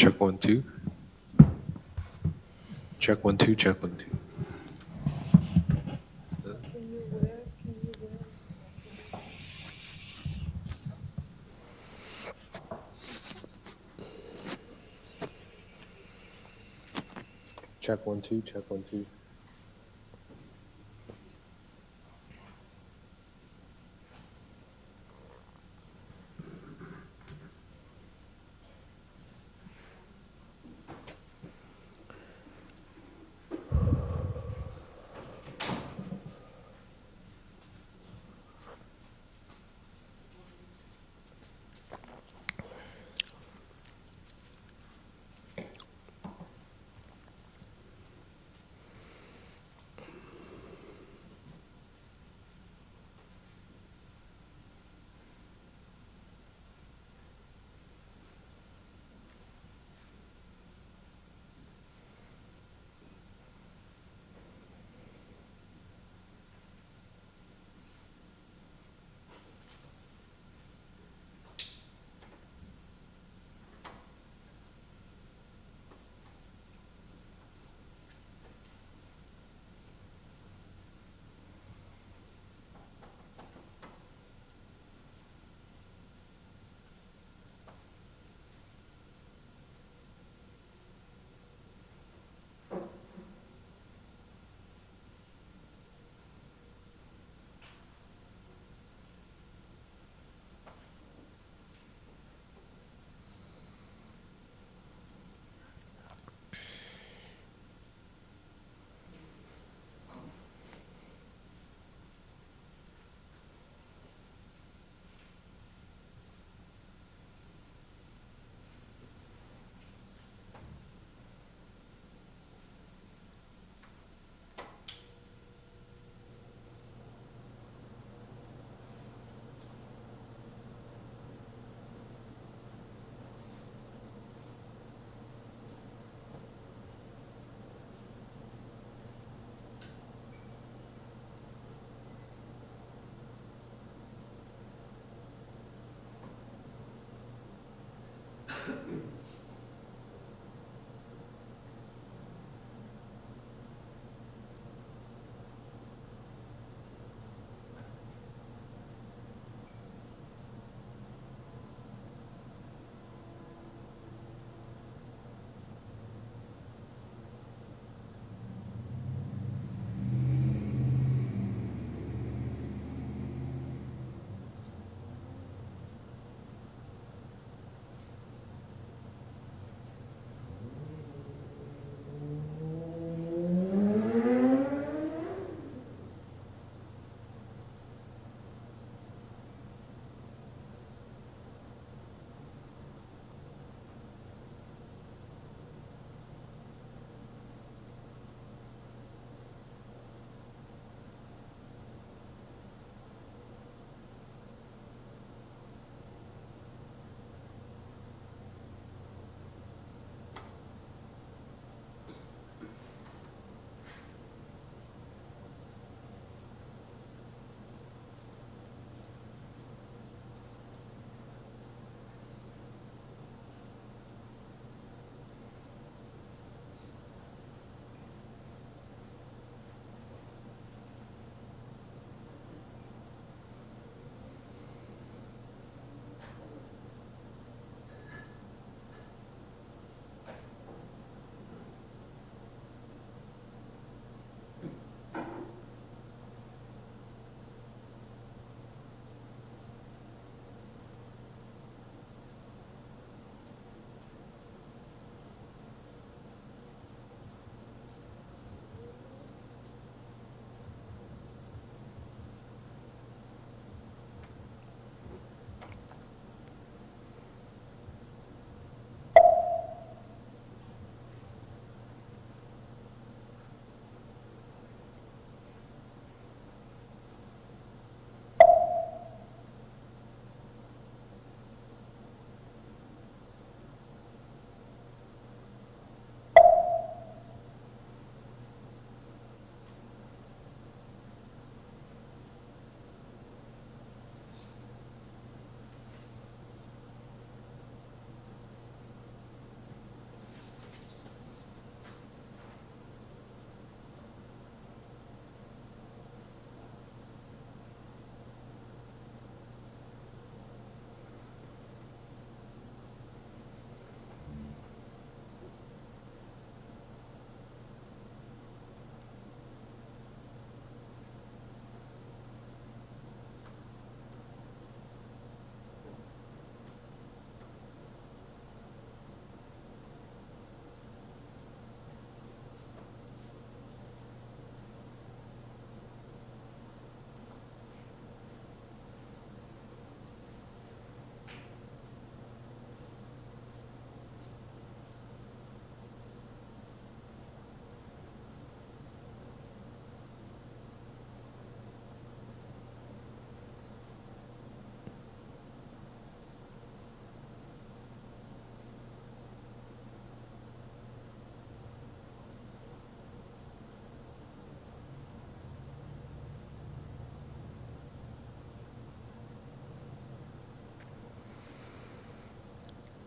Check 1 2. Check 1 2. Check 1 2. Check 1 2. Check 1 2.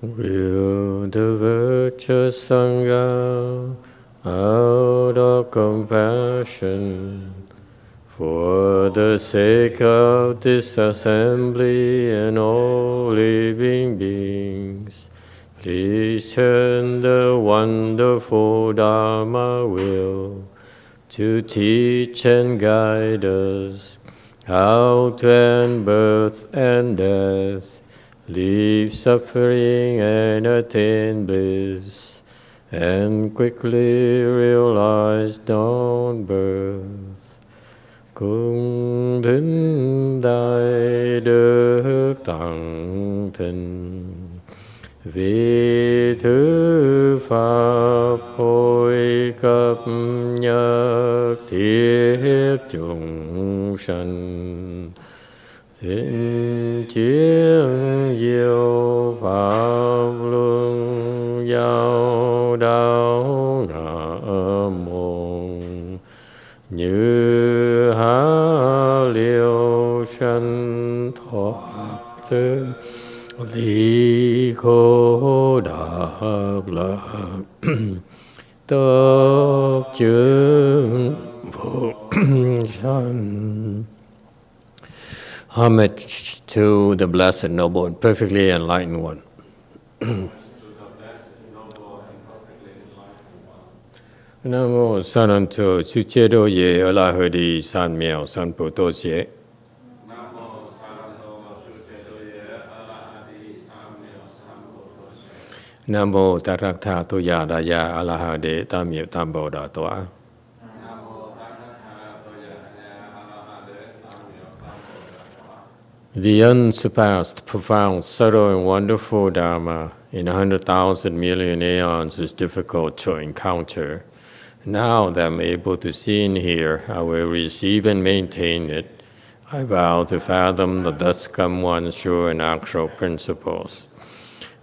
Will the virtuous Sangha out of compassion for the sake of this assembly and all living beings, please turn the wonderful Dharma wheel to teach and guide us how to end birth and death, leave suffering and attain bliss, and quickly realize non-birth. Cung thính đại đức tặng thịnh, vì thứ pháp hội cấp nhất thiết chúng sanh, thịnh chiến diệu pháp luân giao đạo nam mô, như há liêu sanh thoát tư ly khổ đắc lạc, tốc chứng vô sanh. Homage to the Blessed, Noble, and Perfectly Enlightened One. Nam mô Sananto Suchedo Ye Alahadi San Miao San Poto Ye. Nam mô Tarakta Toya Daya Alahade Tamil Tamboda Toa. The unsurpassed, profound, subtle, and wonderful Dharma in 100,000 million aeons is difficult to encounter. Now that I'm able to see and hear, I will receive and maintain it. I vow to fathom the thus come one sure and actual principles.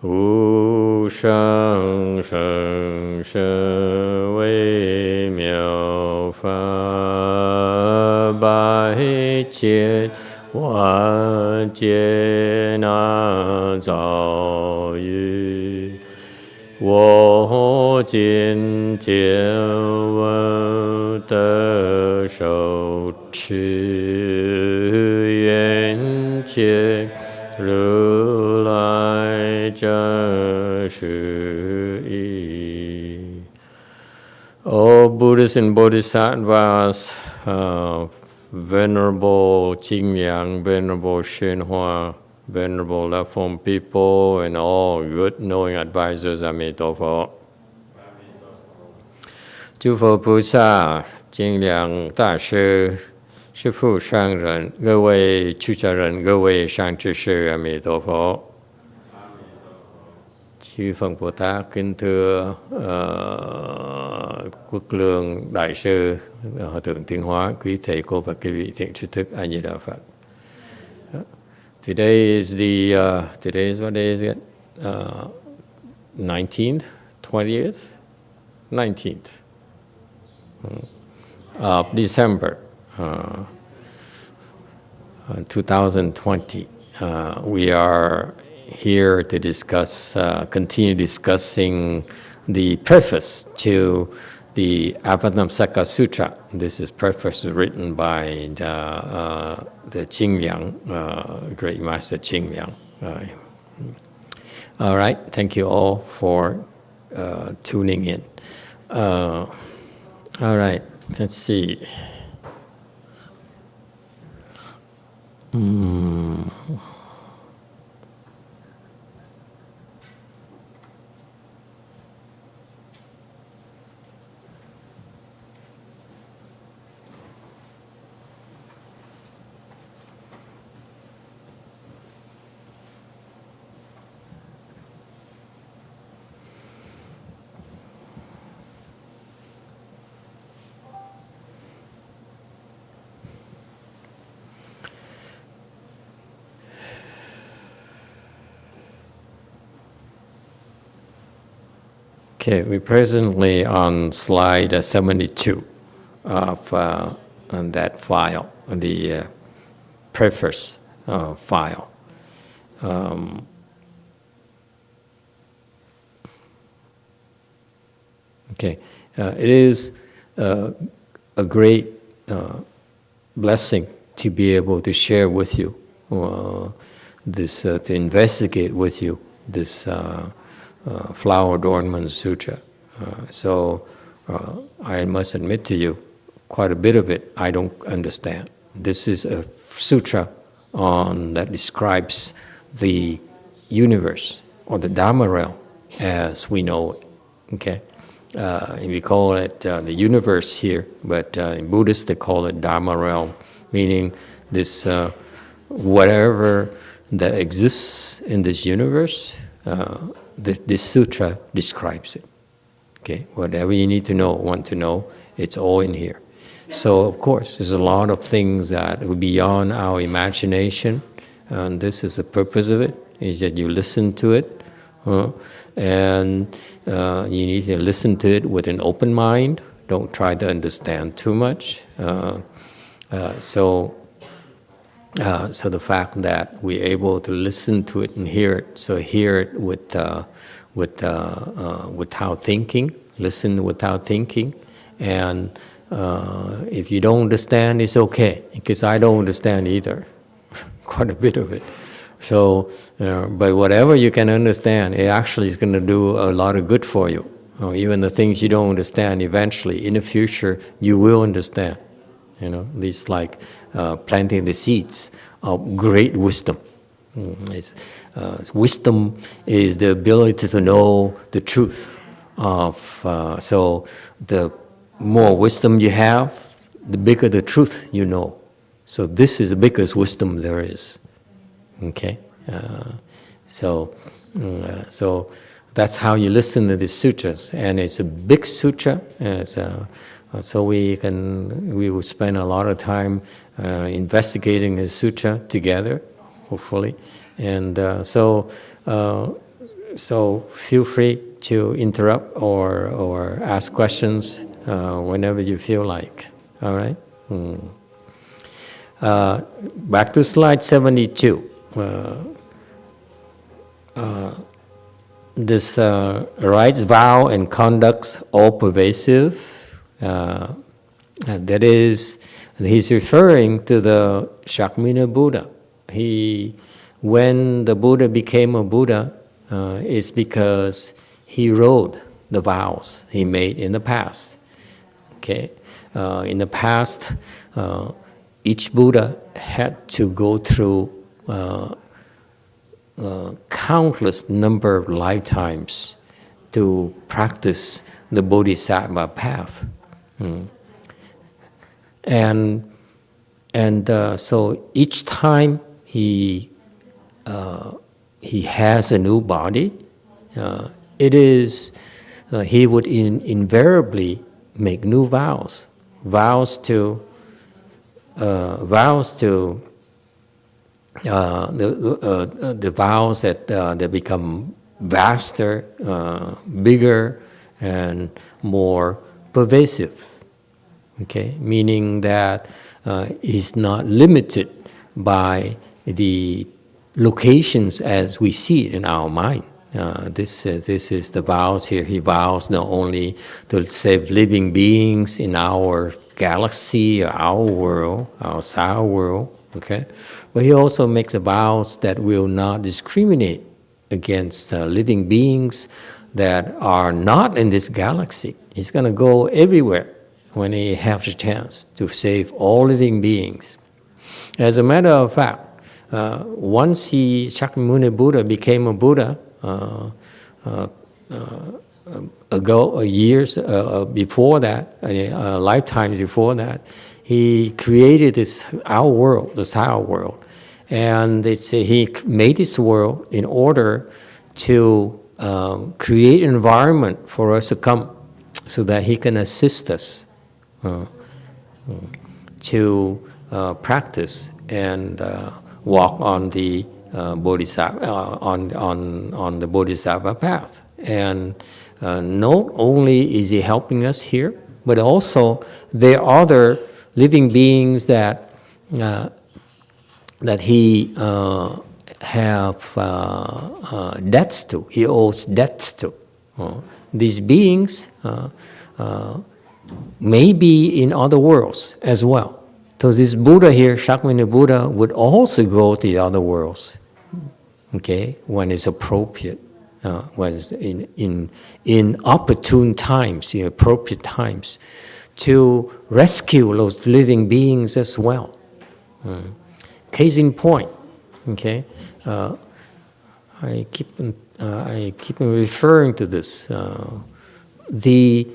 Wu shang sheng she wei miao fa bai jian wan jian na zao yu wo jin jian wen de shou chi yuan jian如来真实义. All Buddhists and Bodhisattvas, Venerable Qingyang, Venerable YongHua, Venerable Left-Form people, and all good knowing advisors, Emitofuo. Chư Phật菩萨, Qingyang Đại sư, 师父上人，各位出家人，各位上智士，阿弥陀佛。Chư Phật Bồ Tát, kính thưa Quốc Lương Đại sư, Hòa thượng Tiến Hóa, quý thầy cô và quý vị thiện tri thức, A Di Đà Phật. Today is what day is it? 19th, 20th, 19th of December. 2020. We are here to discuss, continue discussing the preface to the Avatamsaka Sutra. This is preface written by the Qingyang, great master Qingyang. All right, thank you all for tuning in. All right, let's see. Okay, we're presently on slide 72 of on that file, the preface file. Okay, it is a great blessing to be able to share with you this, to investigate with you this Flower Adornment Sutra. So I must admit to you, quite a bit of it I don't understand. This is a sutra that describes the universe or the Dharma realm as we know it. Okay, we call it the universe here, but in Buddhists they call it Dharma realm, meaning this whatever that exists in this universe. This sutra describes it. Okay, whatever you need to know, want to know, it's all in here. So of course, there's a lot of things that are beyond our imagination, and this is the purpose of it, is that you listen to it, and you need to listen to it with an open mind. Don't try to understand too much. So the fact that we're able to listen to it and hear it, so hear it without thinking, listen without thinking, and if you don't understand, it's okay, because I don't understand either, quite a bit of it. So, but whatever you can understand, it actually is going to do a lot of good for you. Even the things you don't understand, eventually, in the future, you will understand. You know, these like planting the seeds of great wisdom. Wisdom is the ability to know the truth of. So the more wisdom you have, the bigger the truth you know. So this is the biggest wisdom there is. Okay, so that's how you listen to the sutras, and it's a big sutra. So we will spend a lot of time investigating the sutra together, hopefully, and so feel free to interrupt or ask questions whenever you feel like. All right. Back to slide 72. This rites, vow, and conducts all pervasive. That is, he's referring to the Shakyamuni Buddha. When the Buddha became a Buddha, it's because he wrote the vows he made in the past. Okay, in the past, each Buddha had to go through countless number of lifetimes to practice the Bodhisattva path. And so each time he has a new body, he would invariably make new vows to the vows that they become vaster, bigger, and more pervasive. Okay, meaning that he's not limited by the locations as we see it in our mind. This is the vows here. He vows not only to save living beings in our galaxy, or our world, our solar world, okay, but he also makes vows that will not discriminate against living beings that are not in this galaxy. He's going to go everywhere when he has a chance to save all living beings. As a matter of fact, once Shakyamuni Buddha became a Buddha, years before that, lifetimes before that, he created our world, the Soul world, and he made this world in order to create an environment for us to come, so that he can assist us to practice and walk on the Bodhisattva on the Bodhisattva path. And not only is he helping us here, but also there are other living beings that he have debts to. He owes debts to. These beings may be in other worlds as well. So this Buddha here, Shakyamuni Buddha, would also go to the other worlds, okay, when it's appropriate, when it's in opportune times, in appropriate times, to rescue those living beings as well. Case in point, okay, I keep referring to this. The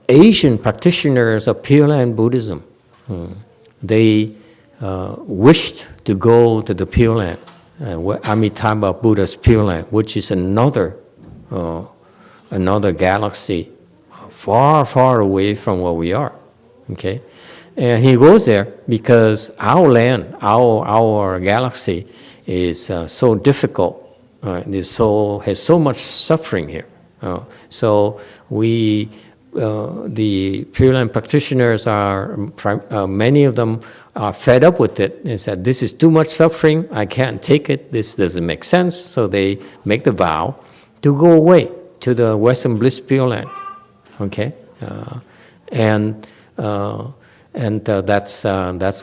Asian practitioners of Pure Land Buddhism, they wished to go to the Pure Land, Amitabha Buddha's Pure Land, which is another galaxy, far, far away from where we are. Okay, and he goes there because our land, our galaxy, is so difficult. Has so much suffering here. So we, the Pure Land practitioners are, many of them are fed up with it and said, this is too much suffering, I can't take it, this doesn't make sense. So they make the vow to go away to the Western Bliss Pure Land. Okay? That's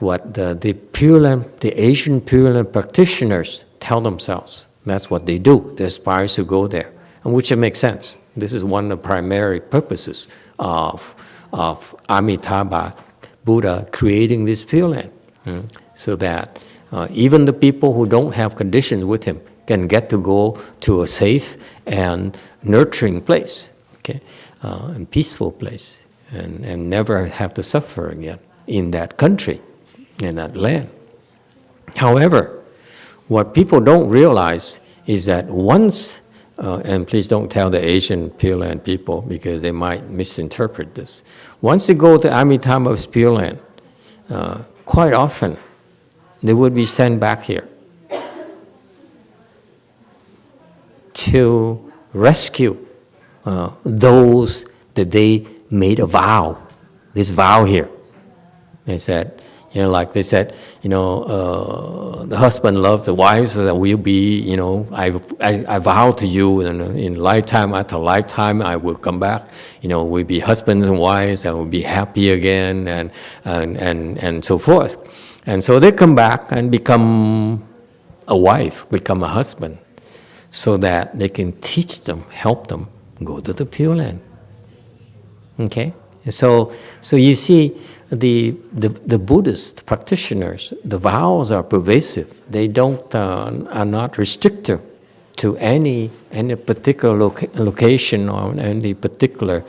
what the Pure Land, the Asian Pure Land practitioners tell themselves. That's what they do. They aspire to go there, and which it makes sense. This is one of the primary purposes of Amitabha Buddha creating this Pure Land, so that even the people who don't have conditions with him can get to go to a safe and nurturing place, okay, and peaceful place, and never have to suffer again in that country, in that land. However, what people don't realize is that once, and please don't tell the Asian Pure Land people because they might misinterpret this. Once they go to Amitabha's Pure Land, quite often they would be sent back here to rescue those that they made a vow, this vow here. They said, like they said, the husband loves the wife, so that we'll be, I vow to you, and in lifetime after lifetime, I will come back. We'll be husbands and wives, and we'll be happy again, and so forth. And so they come back and become a wife, become a husband, so that they can teach them, help them go to the Pure Land. Okay, so you see. The Buddhist practitioners, the vows are pervasive. They are not restricted to any particular location or any particular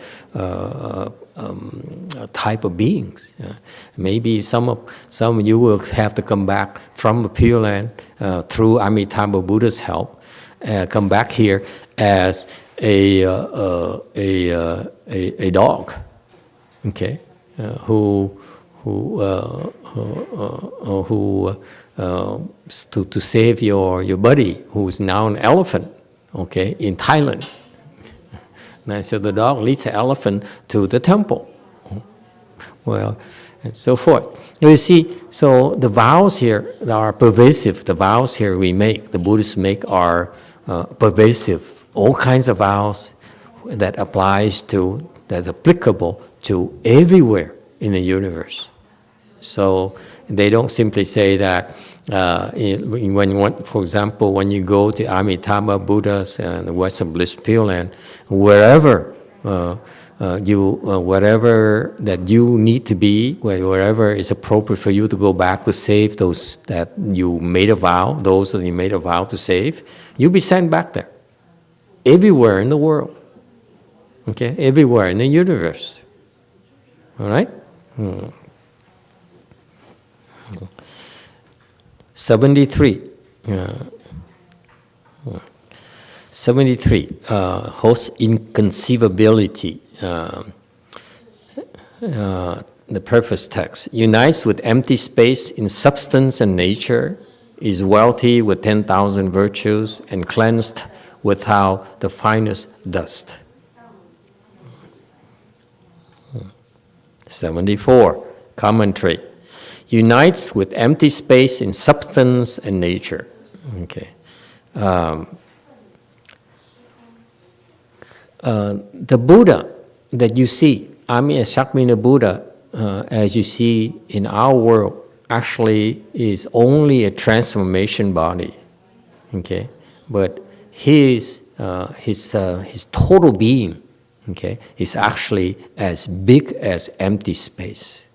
type of beings. Maybe some of you will have to come back from the Pure Land through Amitabha Buddha's help, come back here as a dog. Okay. To save your buddy who's now an elephant, okay, in Thailand. Now, so the dog leads the elephant to the temple. Well, and so forth. You see, so the vows here are pervasive. The vows here we make, the Buddhists make, are pervasive. All kinds of vows that's applicable to everywhere in the universe. So they don't simply say that for example, when you go to Amitabha Buddha's and the Western Bliss Pure Land, wherever whatever that you need to be, wherever is appropriate for you to go back to save those that you made a vow, those that you made a vow to save, you'll be sent back there. Everywhere in the world. Okay, everywhere in the universe. All right? 73. 73. Host inconceivability. The preface text. Unites with empty space in substance and nature, is wealthy with 10,000 virtues, and cleansed without the finest dust. 74. Commentary. Unites with empty space in substance and nature. Okay. The Buddha that you see, Shakyamuni Buddha, as you see in our world, actually is only a transformation body. Okay, but his total being, okay, is actually as big as empty space.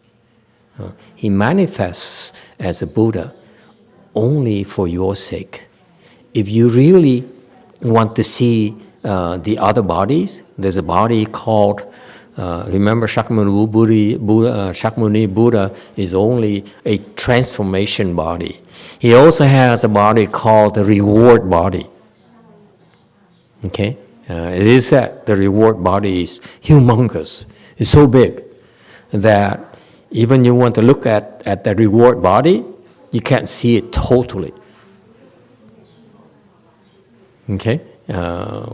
He manifests as a Buddha only for your sake. If you really want to see the other bodies, there's a body called, remember Shakyamuni Buddha is only a transformation body. He also has a body called the reward body. Okay? It is that the reward body is humongous. It's so big that even you want to look at the reward body, you can't see it totally. Okay?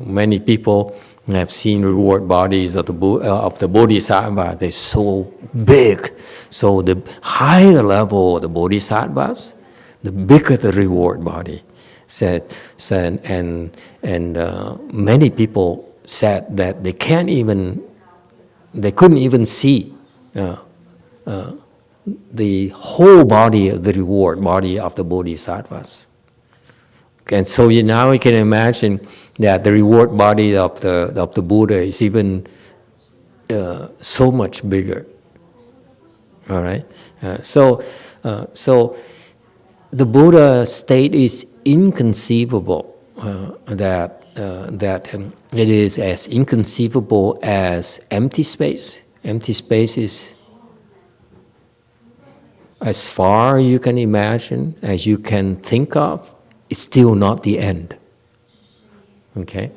Many people have seen reward bodies of the Bodhisattva. They're so big. So the higher level of the Bodhisattvas, the bigger the reward body. And many people said that they couldn't even see the whole body of the reward body of the Bodhisattvas. And so now you can imagine that the reward body of the Buddha is even so much bigger. All right. So the Buddha state is inconceivable. That it is as inconceivable as empty space. Empty space is as far you can imagine, as you can think of. It's still not the end. Okay,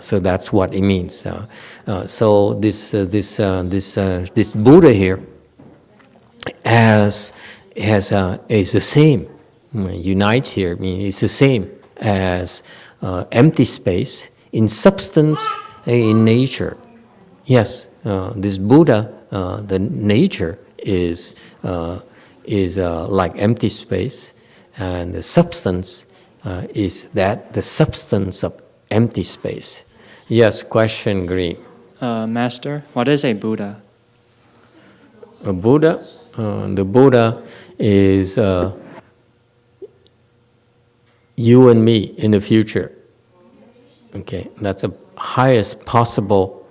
so that's what it means. So this Buddha here is the same. Unites here. I mean, it's the same as empty space in substance, in nature. Yes, this Buddha, the nature is like empty space, and the substance is that the substance of empty space. Yes, question, Green. Master, what is a Buddha? A Buddha, the Buddha is you and me in the future. Okay, that's the highest possible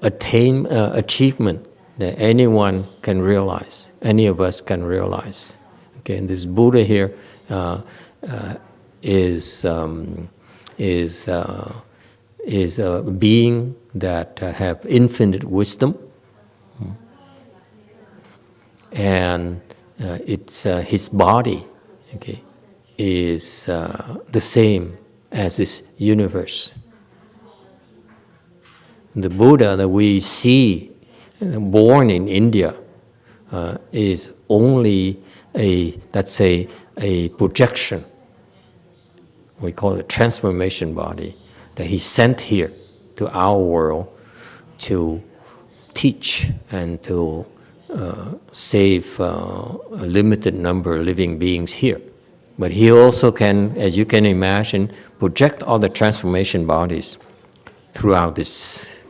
achievement that anyone can realize, any of us can realize. Okay, and this Buddha here is a being that have infinite wisdom, and it's his body, okay, is the same as this universe. The Buddha that we see born in India is only a projection. We call it a transformation body that he sent here to our world to teach and to save a limited number of living beings here. But he also can, as you can imagine, project all the transformation bodies throughout this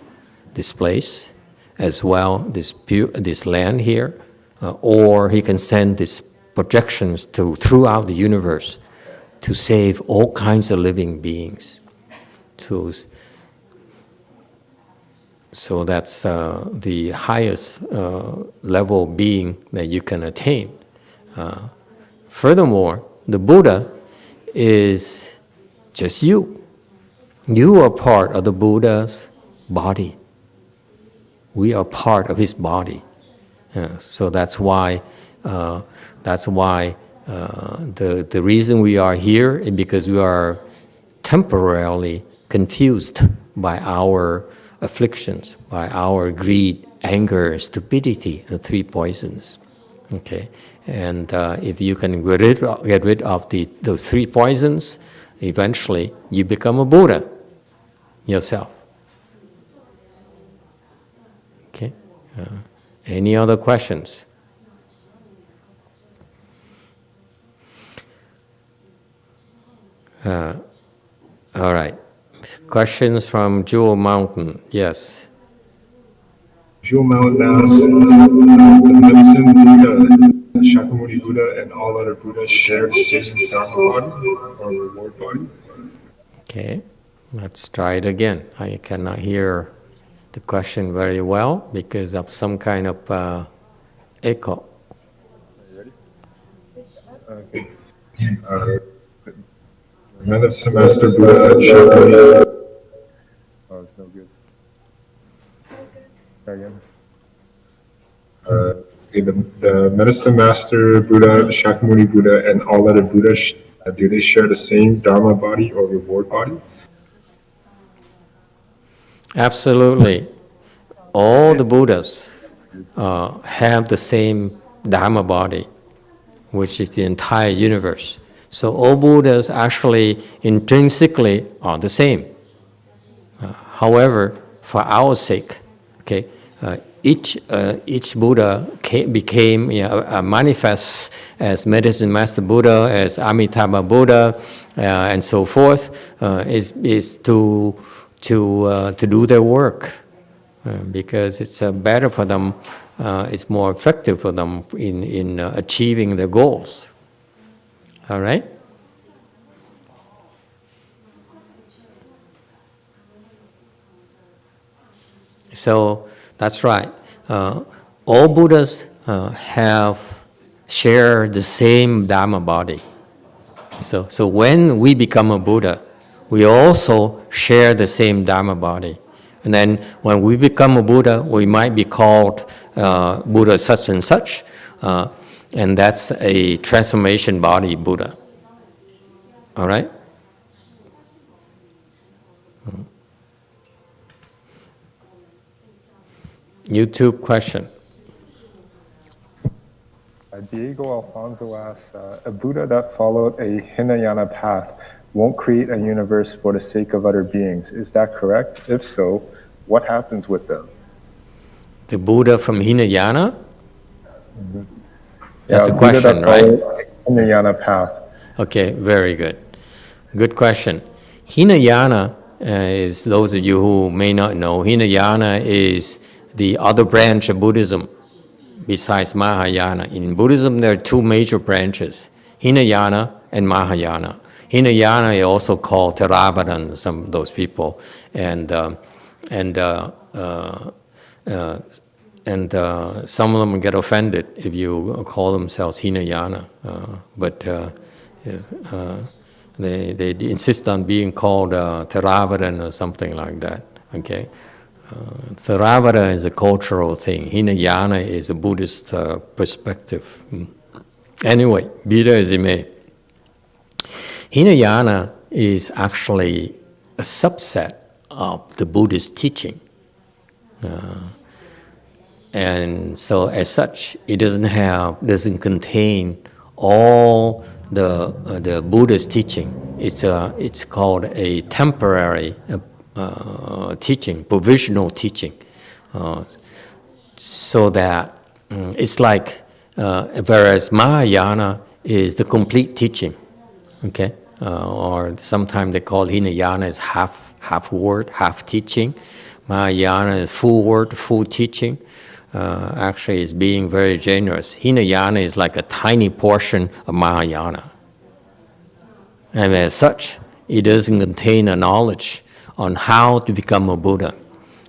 place, as well this land here, or he can send these projections throughout the universe to save all kinds of living beings. So that's the highest level being that you can attain. Furthermore, the Buddha is just you. You are part of the Buddha's body. We are part of his body. So that's why the reason we are here is because we are temporarily confused by our afflictions, by our greed, anger, stupidity, the three poisons. Okay, and if you can get rid of those three poisons, eventually you become a Buddha yourself. Okay, any other questions? All right. Questions from Jewel Mountain? Yes. Jewel Mountain asks, the medicine Buddha, Shakyamuni Buddha, and all other Buddhas share the same Dharma body or reward body? Okay, let's try it again. I cannot hear the question very well because of some kind of echo. Okay. Medicine Master Buddha and Shakyamuni. Oh, it's no good. Try again. Okay, the Medicine Master Buddha, Shakyamuni Buddha, and all other Buddhas, do they share the same Dharma body or reward body? Absolutely. All the Buddhas have the same Dharma body, which is the entire universe. So all Buddhas actually intrinsically are the same. However, for our sake, okay, each Buddha became manifests as Medicine Master Buddha, as Amitabha Buddha, and so forth, is to do their work because it's better for them, it's more effective for them in achieving their goals. All right? So that's right. All Buddhas share the same Dharma body. So when we become a Buddha, we also share the same Dharma body. And then when we become a Buddha, we might be called Buddha such and such, and that's a transformation body Buddha. All right? YouTube question. Diego Alfonso asks, a Buddha that followed a Hinayana path won't create a universe for the sake of other beings. Is that correct? If so, what happens with them? The Buddha from Hinayana? Mm-hmm. That's a question, right? Hinayana path. Okay, very good. Good question. Hinayana is, those of you who may not know, Hinayana is the other branch of Buddhism besides Mahayana. In Buddhism, there are two major branches, Hinayana and Mahayana. Hinayana is also called Theravada, some of those people, and some of them get offended if you call themselves Hinayana, but they insist on being called Theravada or something like that. Okay, Theravada is a cultural thing. Hinayana is a Buddhist perspective. Anyway, be that as it may, Hinayana is actually a subset of the Buddhist teaching. And so as such, it doesn't contain all the Buddhist teaching. It's called a temporary teaching, provisional teaching. So that it's like, whereas Mahayana is the complete teaching, okay? Or sometimes they call Hinayana is half word, half teaching. Mahayana is full word, full teaching. Actually, is being very generous. Hinayana is like a tiny portion of Mahayana. And as such, it doesn't contain a knowledge on how to become a Buddha.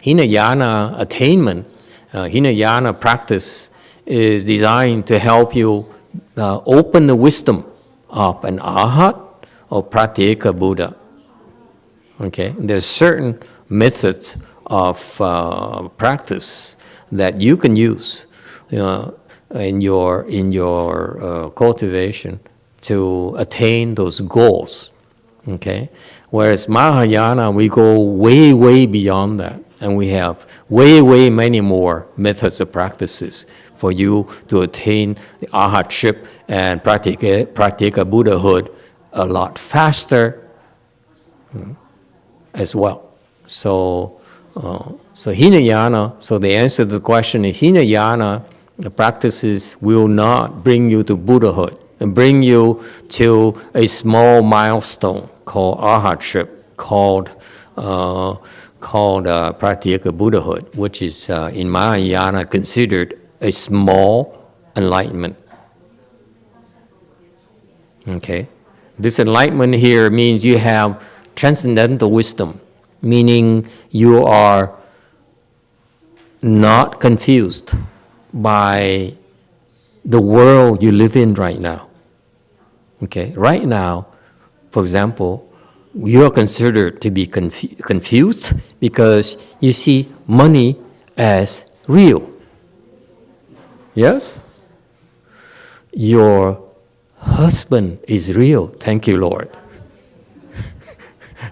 Hinayana attainment, Hinayana practice is designed to help you open the wisdom of an Arhat or Pratyeka Buddha. Okay, there's certain methods of practice that you can use in your cultivation to attain those goals. Okay, whereas Mahayana, we go way, way beyond that, and we have way, way many more methods of practices for you to attain the Arhatship and Pratyeka Buddhahood a lot faster as well. So Hinayana, so the answer to the question is Hinayana practices will not bring you to Buddhahood and bring you to a small milestone called Arhatship, called called Pratyeka Buddhahood, which is in Mahayana considered a small enlightenment. Okay, this enlightenment here means you have transcendental wisdom, meaning you are not confused by the world you live in right now. Okay, right now, for example, you are considered to be confused because you see money as real. Yes? Your husband is real. Thank you, Lord.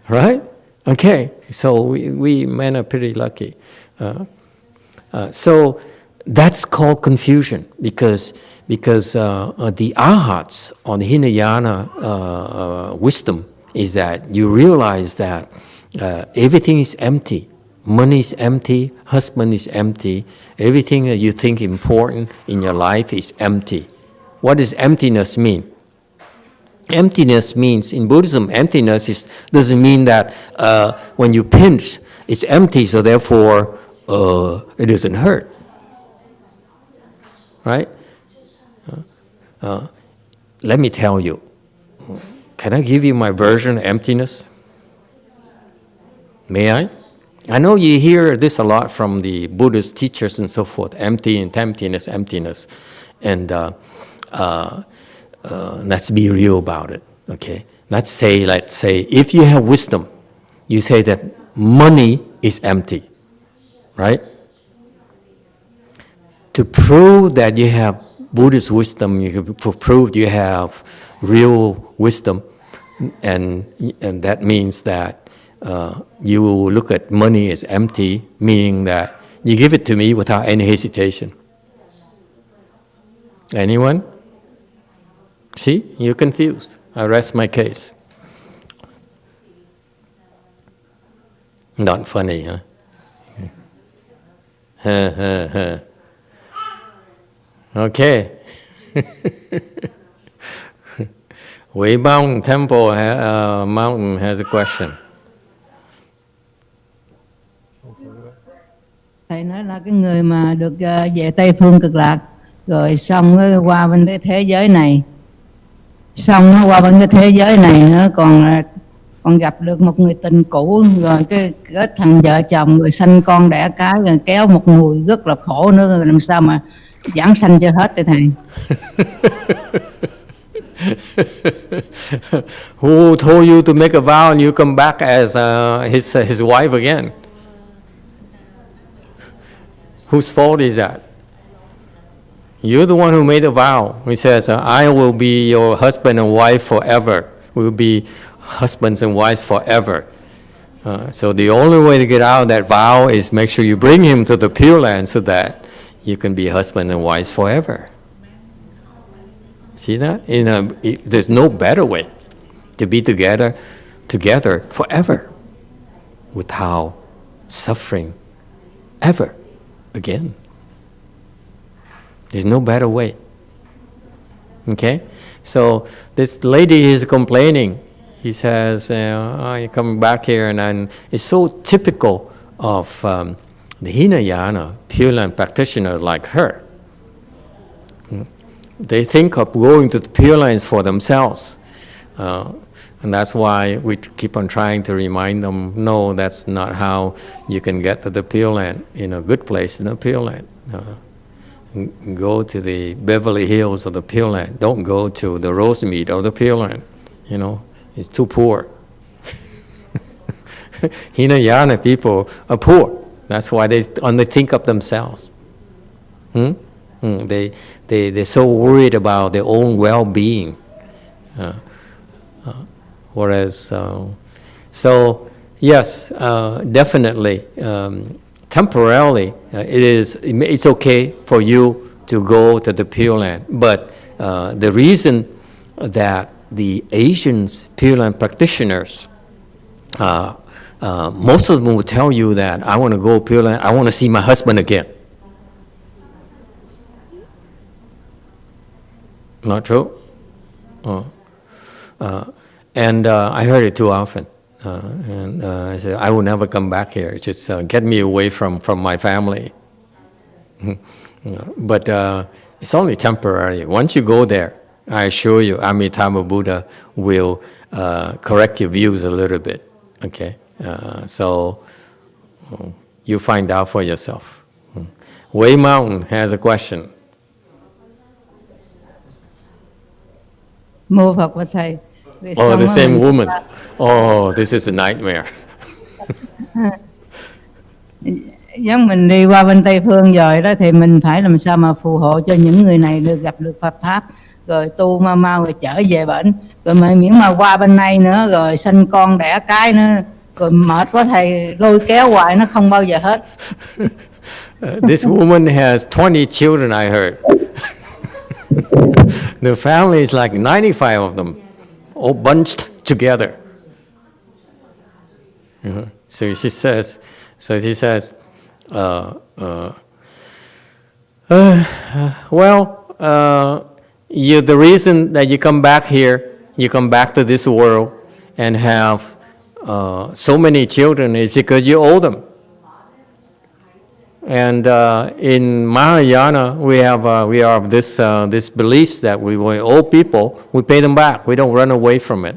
Right? Okay, so we men are pretty lucky. So that's called confusion because the arhats on Hinayana wisdom is that you realize that everything is empty. Money is empty, husband is empty, everything that you think important in your life is empty. What does emptiness mean? Emptiness means, in Buddhism, emptiness doesn't mean that when you pinch, it's empty, so therefore it doesn't hurt. Right? Let me tell you. Can I give you my version of emptiness? May I? I know you hear this a lot from the Buddhist teachers and so forth, empty and emptiness. And let's be real about it, okay? Let's say, if you have wisdom, you say that money is empty, right? To prove that you have Buddhist wisdom, to prove you have real wisdom, and that means that you will look at money as empty, meaning that you give it to me without any hesitation. Anyone? See, you're confused. I rest my case. Not funny, huh? Okay. Weibang Temple Mountain has a question. Thầy nói là cái người mà được về Tây Phương Cực Lạc rồi xong nó qua bên cái thế giới này, xong nó qua bên cái thế giới này nữa còn gặp được một người tình cũ, rồi cái kết thành vợ chồng, rồi sanh con đẻ cái, rồi kéo một mùi rất là khổ nữa, rồi làm sao mà giảng sanh cho hết vậy thầy? Who told you to make a vow and you come back as his wife again? Whose fault is that? You're the one who made a vow. He says, I will be your husband and wife forever. We'll be husbands and wives forever. So the only way to get out of that vow is make sure you bring him to the Pure Land so that you can be husband and wife forever. See that? There's no better way to be together forever without suffering ever again. There's no better way. Okay? So this lady is complaining. He says, you're coming back here, and it's so typical of the Hinayana Pure Land practitioners like her. They think of going to the Pure Lands for themselves. And that's why we keep on trying to remind them, no, that's not how you can get to the Pure Land, in a good place in the Pure Land. Go to the Beverly Hills of the Pure Land. Don't go to the Rosemead of the Pure Land. It's too poor. Hinayana people are poor. That's why they only think of themselves. They're so worried about their own well-being. Whereas, so yes, definitely, temporarily, it's okay for you to go to the Pure Land. But the reason that the Asian Pure Land practitioners, most of them will tell you that I want to go Pure Land, I want to see my husband again. Not true? And I heard it too often. And I said, I will never come back here. Just get me away from my family. But it's only temporary. Once you go there, I assure you, Amitabha Buddha will correct your views a little bit. Okay, so you find out for yourself. Way Mountain has a question. Mô Phật và thầy. Rồi Oh, xong the á same mình- woman. Oh, this is a nightmare. Giống mình đi qua bên Tây Phương rồi đó thì mình phải làm sao mà phù hộ cho những người này được gặp được Phật pháp, rồi tu mau mau rồi trở về bển, rồi mà miễn mà qua bên này nữa rồi sinh con đẻ cái nữa, rồi mệt quá thầy lôi kéo hoài nó không bao giờ hết. This woman has 20 children, I heard. The family is like 95 of them, all bunched together. So she says, the reason that you come back here, you come back to this world and have so many children is because you owe them. And in Mahayana, we have this beliefs that we owe people, we pay them back. We don't run away from it.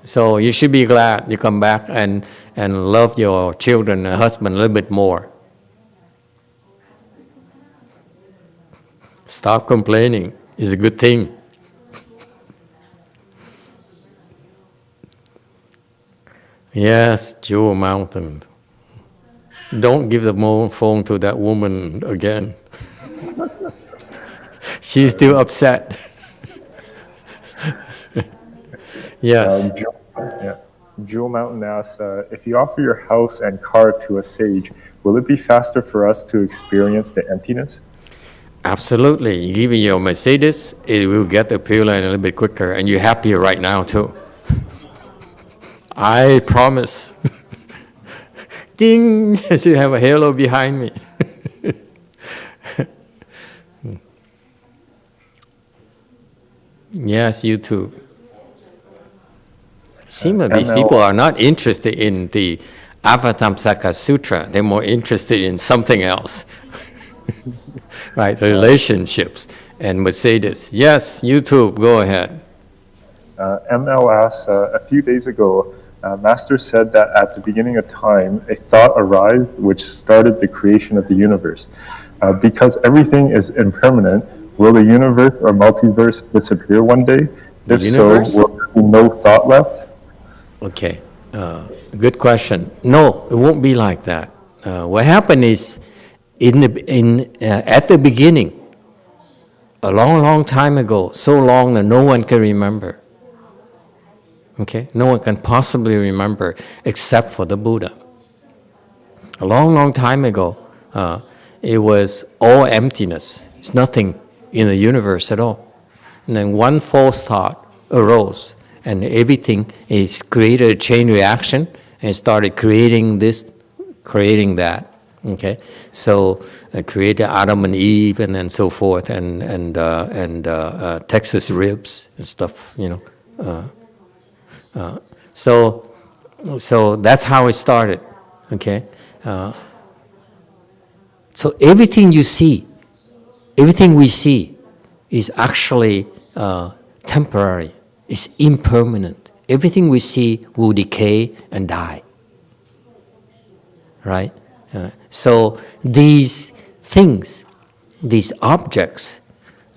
So you should be glad you come back and love your children and husband a little bit more. Stop complaining. It's a good thing. Yes, Jewel Mountain. Don't give the phone to that woman again. She's still upset. Yes. Jewel Mountain asks, if you offer your house and car to a sage, will it be faster for us to experience the emptiness? Absolutely. You give me your Mercedes, it will get the Pure Land a little bit quicker, and you're happier right now too. I promise. Ding! I should have a halo behind me. Yes, you too. Seems like these people are not interested in the Avatamsaka Sutra. They're more interested in something else. Right, relationships and Mercedes. Yes, you too, go ahead. ML asks, a few days ago, Master said that at the beginning of time, a thought arrived which started the creation of the universe. Because everything is impermanent, will the universe or multiverse disappear one day? If so, will there be no thought left? Okay, good question. No, it won't be like that. What happened is, at the beginning, a long time ago, so long that no one can remember. Okay, no one can possibly remember except for the Buddha. A long time ago, it was all emptiness. It's nothing in the universe at all. And then one false thought arose, and everything is created a chain reaction and started creating this, creating that. Okay, so created Adam and Eve, and then so forth, and Texas ribs and stuff. You know, so that's how it started. Okay, so everything you see, everything we see, is actually temporary. It's impermanent. Everything we see will decay and die. Right. So these things, these objects,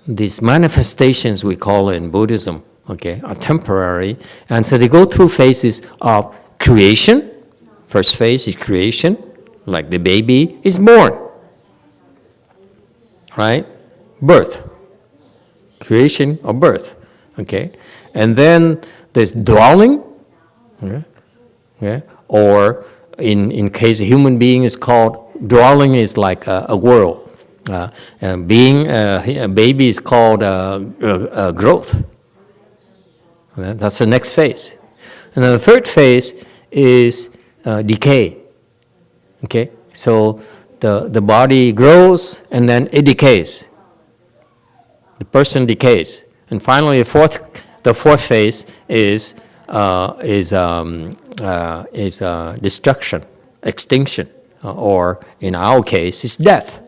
these manifestations we call in Buddhism, okay, are temporary, and so they go through phases of creation. First phase is creation, like the baby is born, right? Birth, creation or birth, okay, and then there's dwelling, or in case a human being is called, dwelling is like a world. And being a baby is called growth. That's the next phase. And then the third phase is decay. Okay, so the body grows and then it decays. The person decays, and finally the fourth phase is destruction, extinction, or in our case, is death.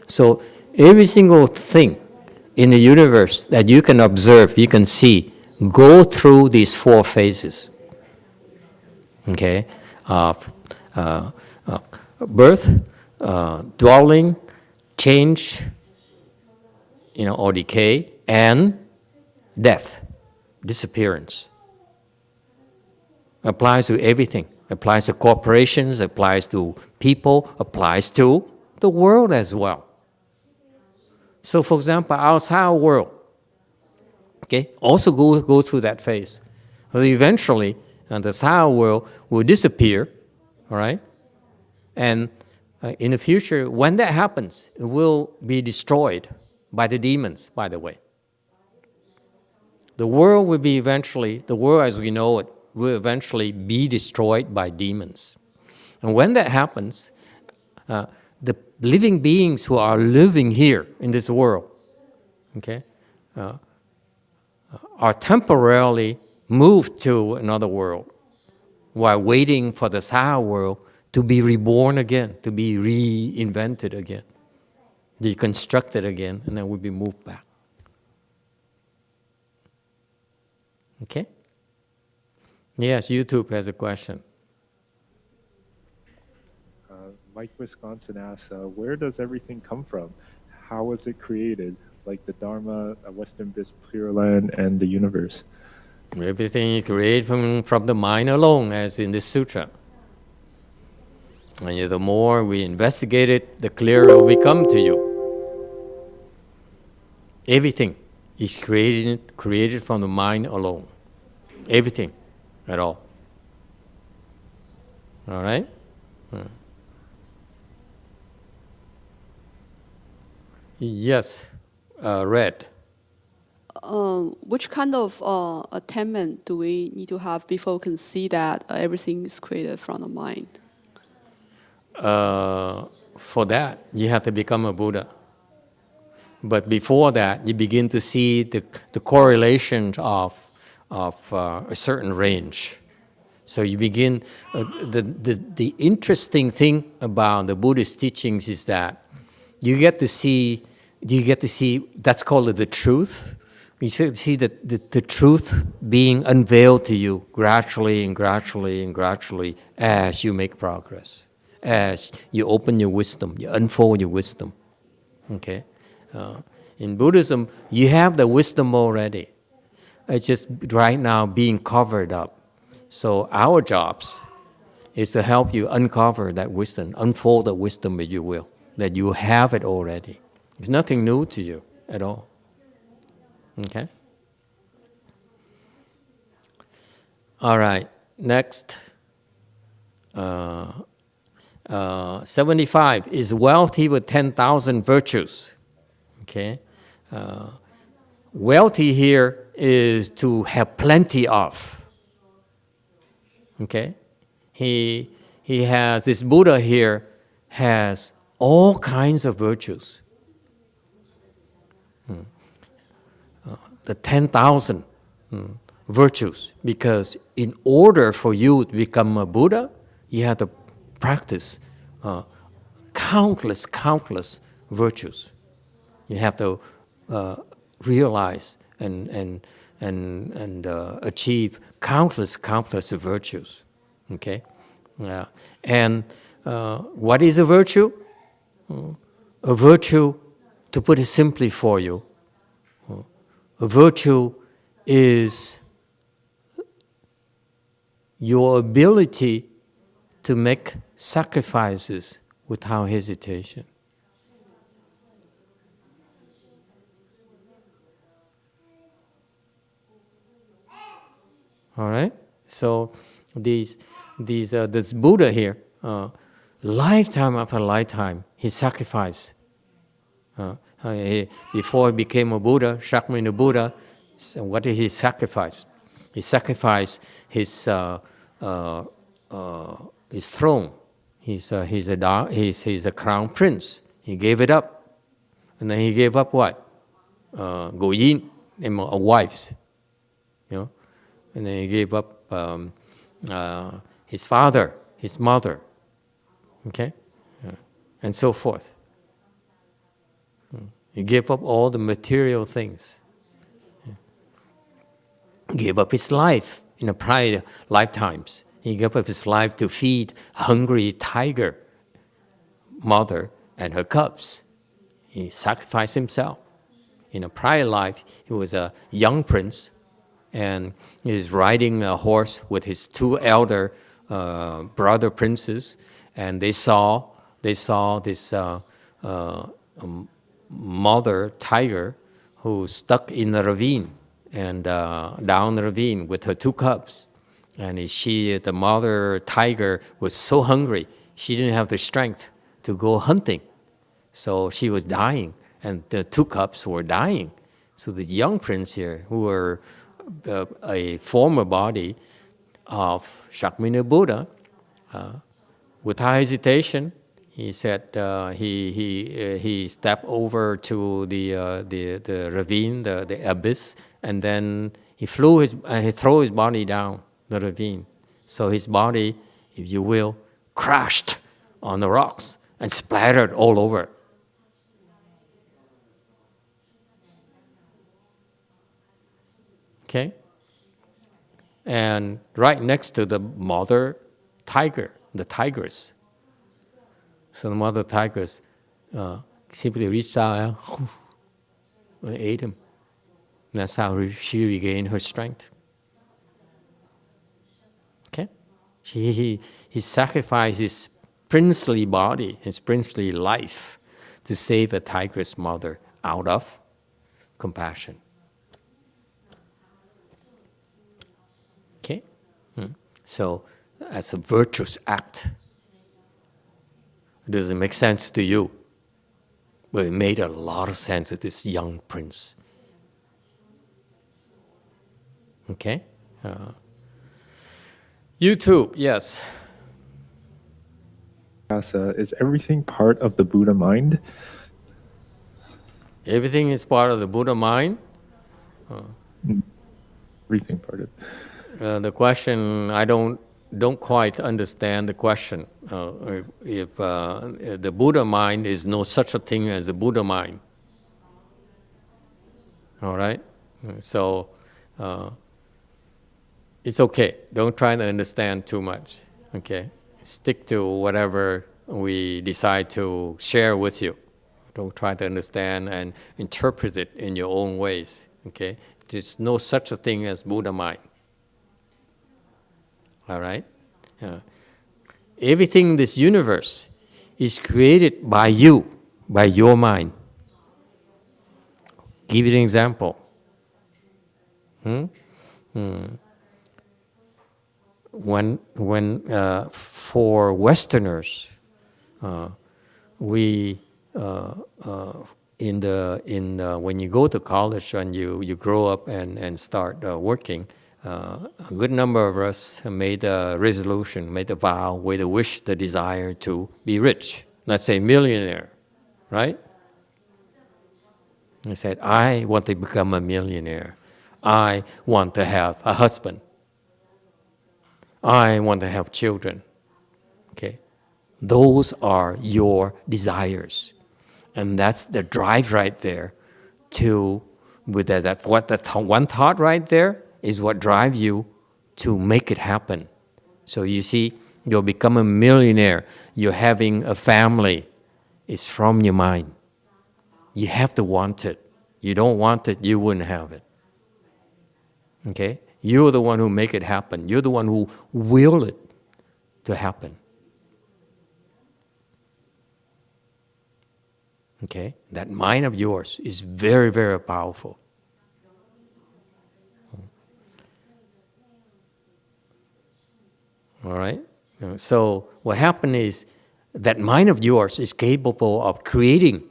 So every single thing in the universe that you can observe, you can see, go through these four phases. Okay, birth, dwelling, change, or decay, and death, disappearance. Applies to everything. Applies to corporations, applies to people, applies to the world as well. So, for example, outside world, okay, also go through that phase. So eventually, the outside world will disappear, all right? And in the future, when that happens, it will be destroyed by the demons, by the way. The world will be eventually, the world as we know it, will eventually be destroyed by demons. And when that happens, the living beings who are living here in this world, okay, are temporarily moved to another world while waiting for the Saha world to be reborn again, to be reinvented again, deconstructed again, and then will be moved back. Okay? Yes, YouTube has a question. Mike Wisconsin asks, where does everything come from? How was it created? Like the Dharma, Western Bliss, Pure Land, and the universe. Everything is created from the mind alone, as in this sutra. And the more we investigate it, the clearer it will become to you. Everything is created from the mind alone. Everything at all. All right? Yes, Red. Which kind of attainment do we need to have before we can see that everything is created from the mind? For that, you have to become a Buddha. But before that, you begin to see the correlation of a certain range. So you begin, the interesting thing about the Buddhist teachings is that you get to see, that's called the truth. You see the truth being unveiled to you gradually and gradually and gradually as you make progress, as you open your wisdom, you unfold your wisdom. Okay? In Buddhism, you have the wisdom already. It's just right now being covered up. So our jobs is to help you uncover that wisdom, unfold the wisdom, if you will, that you have it already. It's nothing new to you at all. Okay? All right, next. 75 is wealthy with 10,000 virtues. Okay? Wealthy here is to have plenty of. Okay? He has, this Buddha here has all kinds of virtues. The 10,000 virtues, because in order for you to become a Buddha, you have to practice countless virtues. You have to realize and achieve countless virtues. Okay, and what is a virtue? A virtue, to put it simply for you, a virtue is your ability to make sacrifices without hesitation. All right? So this Buddha here, lifetime after lifetime, he sacrificed. Before he became a Buddha, Shakyamuni Buddha, so what did he sacrifice? He sacrificed his throne. He's a crown prince. He gave it up, and then he gave up what? Guo Yin, wives, and then he gave up his father, his mother, okay, and so forth. He gave up all the material things. He gave up his life in a prior lifetimes. He gave up his life to feed a hungry tiger mother and her cubs. He sacrificed himself. In a prior life, he was a young prince, and he was riding a horse with his two elder brother princes, and they saw this mother tiger who stuck in the ravine and down the ravine with her two cubs. And the mother tiger was so hungry, she didn't have the strength to go hunting. So she was dying, and the two cubs were dying. So the young prince here, who were a former body of Shakyamuni Buddha, without hesitation, he said he stepped over to the ravine, the abyss, and then he threw his body down the ravine. So his body, if you will, crashed on the rocks and splattered all over. Okay? And right next to the mother tiger, the tigress. So the mother tigress simply reached out and ate him. That's how she regained her strength. Okay? He sacrificed his princely body, his princely life, to save a tigress mother out of compassion. Okay? So that's a virtuous act. It doesn't make sense to you, but it made a lot of sense to this young prince. Okay? YouTube, yes. Is everything part of the Buddha mind? Everything is part of the Buddha mind. Everything part of it. The question, I don't quite understand the question. If the Buddha mind is no such a thing as the Buddha mind. All right? So it's okay. Don't try to understand too much. Okay? Stick to whatever we decide to share with you. Don't try to understand and interpret it in your own ways. Okay? There's no such a thing as Buddha mind. All right? Everything in this universe is created by you, by your mind. Give you an example. When for Westerners, we when you go to college and you grow up and start working, a good number of us made a resolution, made a vow, made a wish, the desire to be rich. Let's say millionaire, right? I said, I want to become a millionaire. I want to have a husband. I want to have children. Okay? Those are your desires. And that's the drive right there with one thought right there is what drives you to make it happen. So you see, you'll become a millionaire. You're having a family. It's from your mind. You have to want it. You don't want it, you wouldn't have it. Okay? You're the one who make it happen. You're the one who will it to happen. Okay? That mind of yours is very, very powerful. All right? So what happened is that mind of yours is capable of creating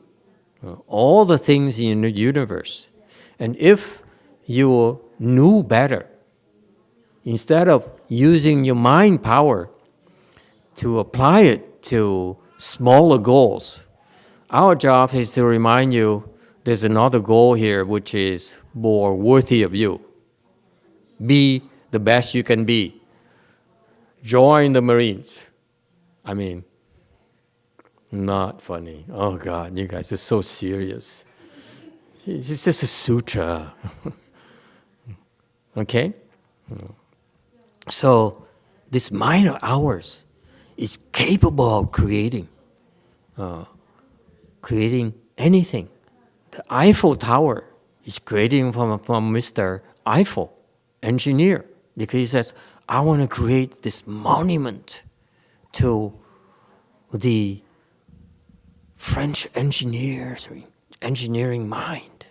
all the things in the universe. And if you knew better, instead of using your mind power to apply it to smaller goals, our job is to remind you there's another goal here which is more worthy of you. Be the best you can be. join the Marines. I mean, not funny. Oh God, you guys are so serious. It's just a sutra. Okay? So, this mind of ours is capable of creating anything. The Eiffel Tower is creating from Mr. Eiffel, engineer, because he says, I want to create this monument to the French engineering mind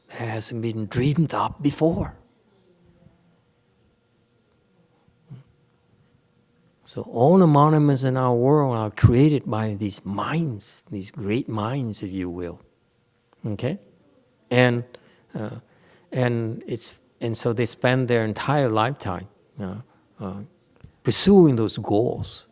that hasn't been dreamed up before. So all the monuments in our world are created by these minds, these great minds, if you will. Okay, and so they spend their entire lifetime pursuing those goals.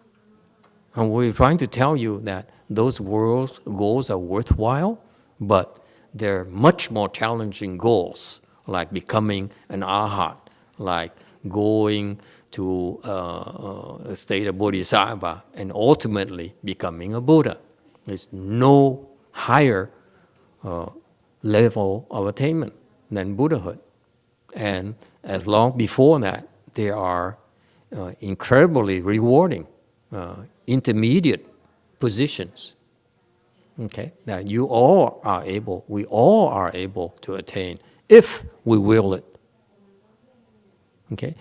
And we're trying to tell you that those goals are worthwhile, but they're much more challenging goals, like becoming an arhat, like going to a state of bodhisattva, and ultimately becoming a Buddha. There's no higher level of attainment than Buddhahood. And as long before that, there are incredibly rewarding intermediate positions, okay, that we all are able to attain if we will it. Okay,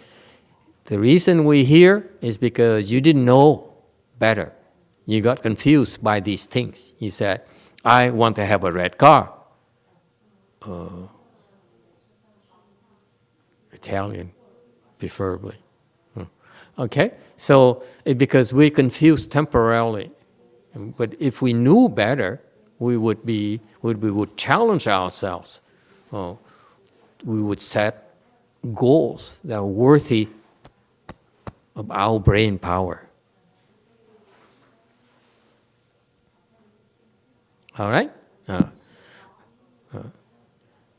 the reason we're here is because you didn't know better. You got confused by these things. You said, I want to have a red car. Italian, preferably. Okay, so because we're confused temporarily, but if we knew better, we would challenge ourselves. We would set goals that are worthy of our brain power. All right?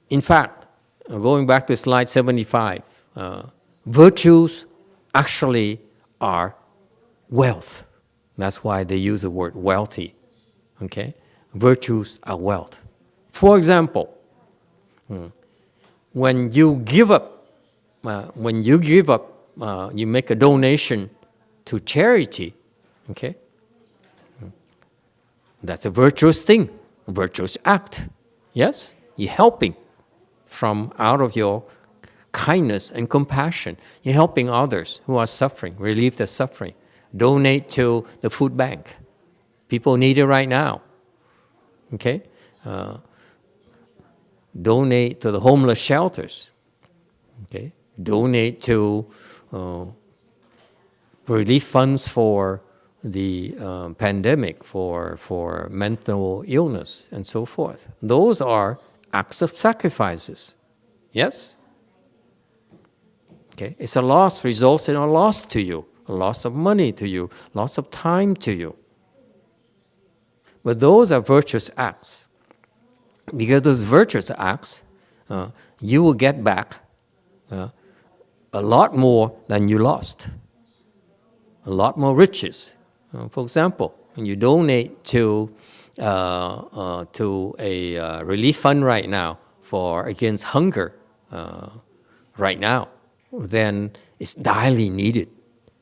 In fact, going back to slide 75, virtues actually are wealth. That's why they use the word wealthy. Okay? Virtues are wealth. For example, when you give up, you make a donation to charity, okay? That's a virtuous thing, a virtuous act. Yes? You're helping from out of your kindness and compassion. You're helping others who are suffering, relieve their suffering. Donate to the food bank. People need it right now. Okay? Donate to the homeless shelters. Okay? Donate to relief funds for the pandemic, for mental illness, and so forth. Those are acts of sacrifices. Yes? Okay? It's a loss, results in a loss to you, a loss of money to you, loss of time to you. But those are virtuous acts. Because those virtuous acts, you will get back a lot more than you lost. A lot more riches. For example, when you donate to a relief fund right now against hunger right now, then it's direly needed.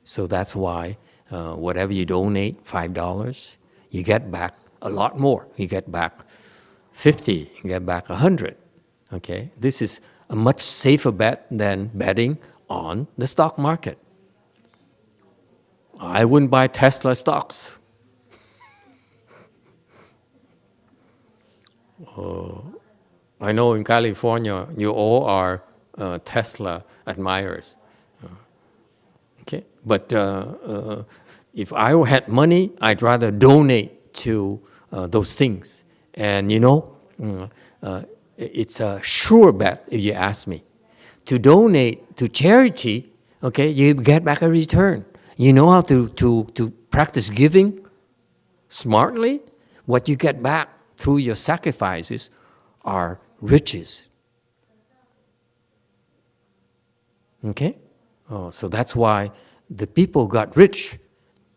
So that's why whatever you donate, $5, you get back a lot more. You get back 50, you get back 100. Okay, this is a much safer bet than betting on the stock market. I wouldn't buy Tesla stocks. I know in California, you all are Tesla admirers. Okay, but if I had money, I'd rather donate to those things. And you know, it's a sure bet if you ask me. To donate to charity, okay, you get back a return. You know how to practice giving smartly? What you get back through your sacrifices are riches. Okay? So that's why the people got rich,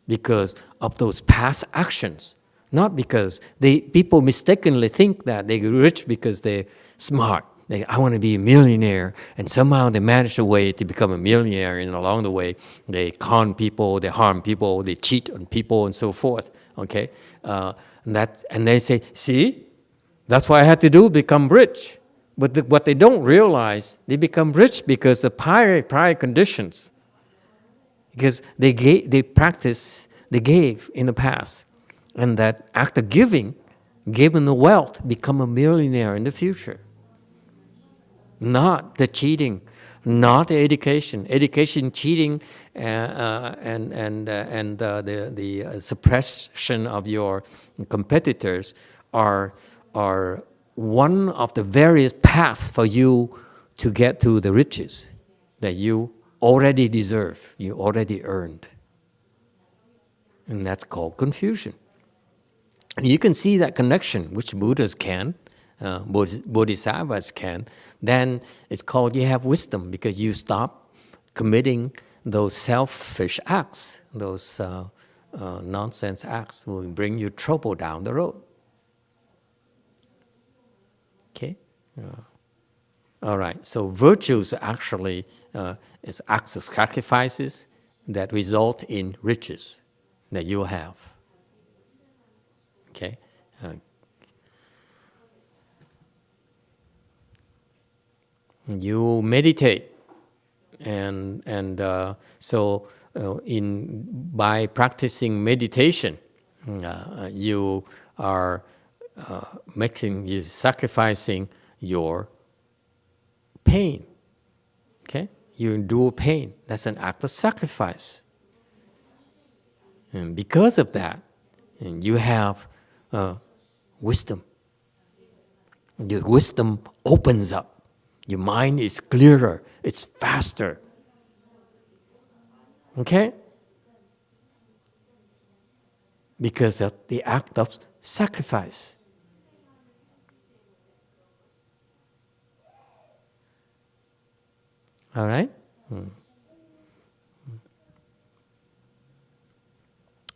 because of those past actions. Not because people mistakenly think that they get rich because they're smart. I want to be a millionaire, and somehow they manage a way to become a millionaire, and along the way they con people, they harm people, they cheat on people, and so forth. Okay, and they say, see, that's what I had to do, become rich. But what they don't realize, they become rich because of prior conditions. Because they gave in the past. And that act of giving gave them the wealth, become a millionaire in the future. Not the cheating, not the education. Education, cheating, and the suppression of your competitors are one of the various paths for you to get to the riches that you already deserve, you already earned. And that's called confusion. And you can see that connection, which Buddhas can, Bodhisattvas can. Then it's called you have wisdom, because you stop committing those selfish acts, those nonsense acts will bring you trouble down the road. Okay? All right, so virtues actually is acts of sacrifices that result in riches that you have. Okay? You meditate, and by practicing meditation, you are sacrificing your pain. Okay? You endure pain. That's an act of sacrifice. And because of that, you have wisdom. Your wisdom opens up. Your mind is clearer. It's faster. Okay? Because of the act of sacrifice. All right?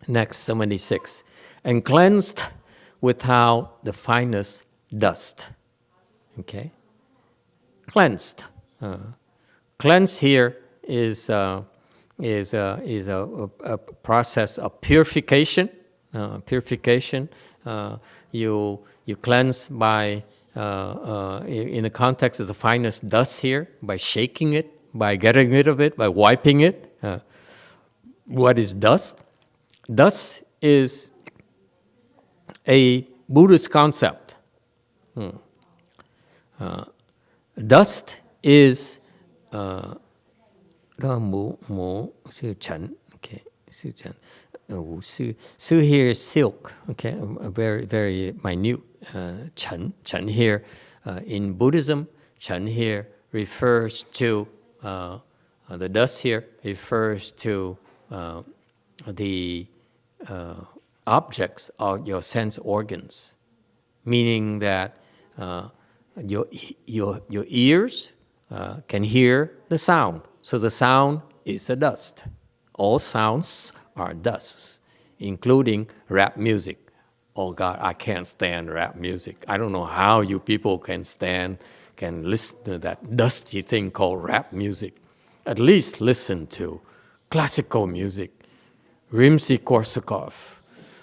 Next, 76. And cleansed without the finest dust. Okay? Cleansed. Cleansed here is a process of purification. Purification. You cleanse by in the context of the finest dust here, by shaking it, by getting rid of it, by wiping it. What is dust? Dust is a Buddhist concept. Dust is Su here is silk, okay, a very, very minute Chen. Chen here in Buddhism, Chen here refers to the dust here refers to the objects of your sense organs, meaning that your ears can hear the sound. So the sound is a dust. All sounds are dusts, including rap music. Oh God, I can't stand rap music. I don't know how you people can listen to that dusty thing called rap music. At least listen to classical music, Rimsky-Korsakov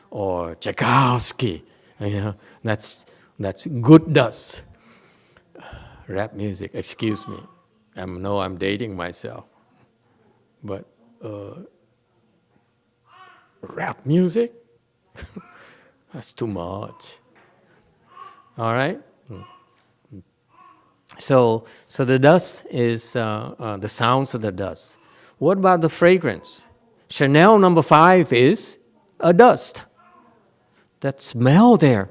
or Tchaikovsky. You know, that's good dust. Rap music, excuse me. I know I'm dating myself, but rap music? That's too much. All right? So the dust is the sounds of the dust. What about the fragrance? Chanel No. 5 is a dust. That smell there,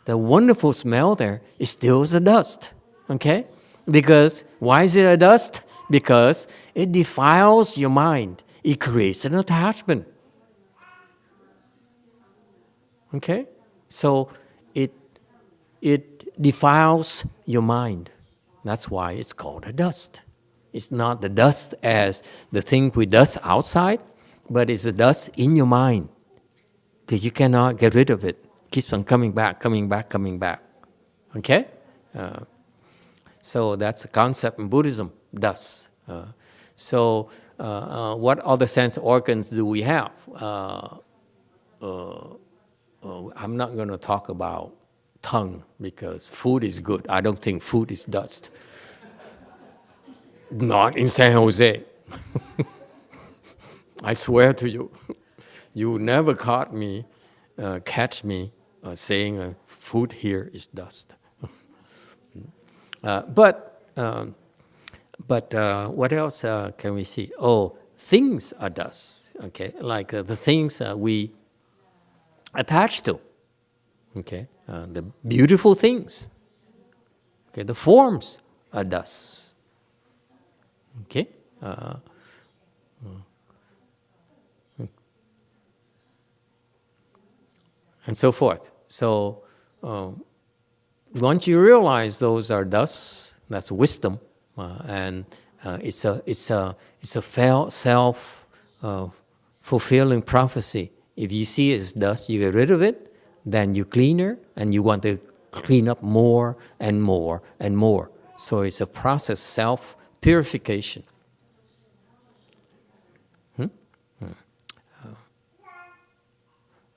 the wonderful smell there, is still a dust. Okay? Because, why is it a dust? Because it defiles your mind. It creates an attachment. Okay? So it defiles your mind. That's why it's called a dust. It's not the dust as the thing we dust outside, but it's the dust in your mind. Because you cannot get rid of it. Keeps on coming back, coming back, coming back. Okay? So that's the concept in Buddhism, dust. What other sense organs do we have? I'm not going to talk about tongue because food is good. I don't think food is dust. Not in San Jose. I swear to you, you never catch me saying food here is dust. But what else can we see? Oh, things are dust. Okay, like the things we attach to. Okay, the beautiful things. Okay, the forms are dust. Okay. And so forth. So once you realize those are dust, that's wisdom, and it's a self-fulfilling prophecy. If you see it as dust, you get rid of it, then you cleaner, and you want to clean up more and more and more. So it's a process, self-purification.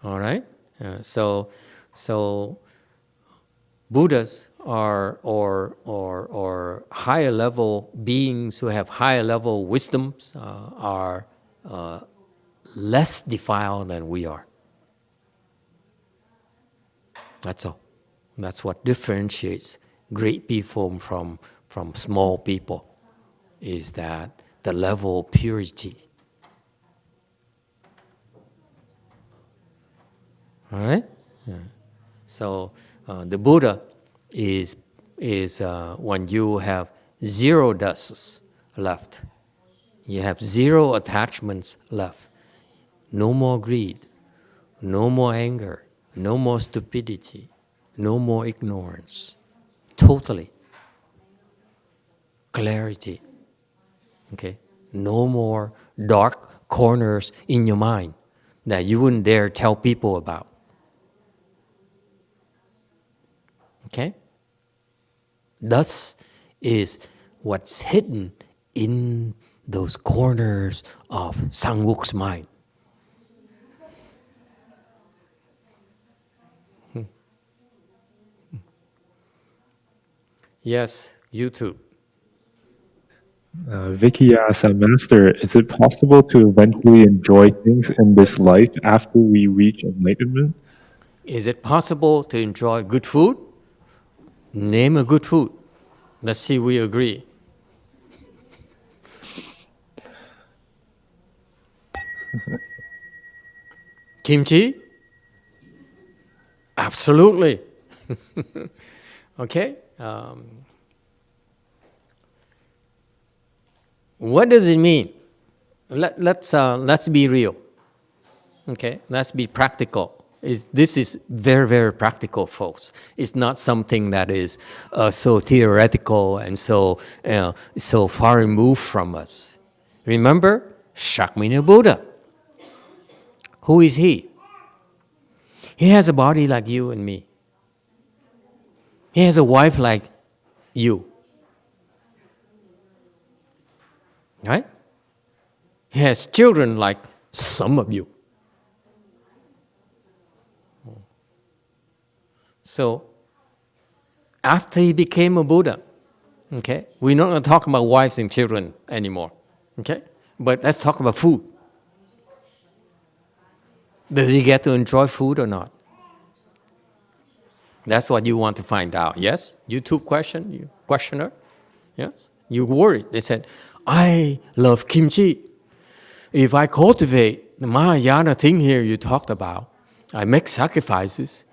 All right. So Buddhas are or higher level beings who have higher level wisdoms are less defiled than we are. That's all. That's what differentiates great people from small people, is that the level of purity. All right? Yeah. So the Buddha is when you have zero dusts left. You have zero attachments left. No more greed, no more anger, no more stupidity, no more ignorance. Totally. Clarity. Okay? No more dark corners in your mind that you wouldn't dare tell people about. Okay? Thus is what's hidden in those corners of Sangwuk's mind. Yes, YouTube. Vicki asks, Master, is it possible to eventually enjoy things in this life after we reach enlightenment? Is it possible to enjoy good food? Name a good food. Let's see if we agree. Kimchi? Absolutely. Okay? What does it mean? Let's be real. Okay? Let's be practical. This is very, very practical, folks. It's not something that is so theoretical and so far removed from us. Remember Shakyamuni Buddha. Who is he? He has a body like you and me. He has a wife like you. Right? He has children like some of you. So, after he became a Buddha, okay, we're not going to talk about wives and children anymore, okay? But let's talk about food. Does he get to enjoy food or not? That's what you want to find out, yes? YouTube questioner, yes? You worried. They said, I love kimchi. If I cultivate the Mahayana thing here you talked about, I make sacrifices,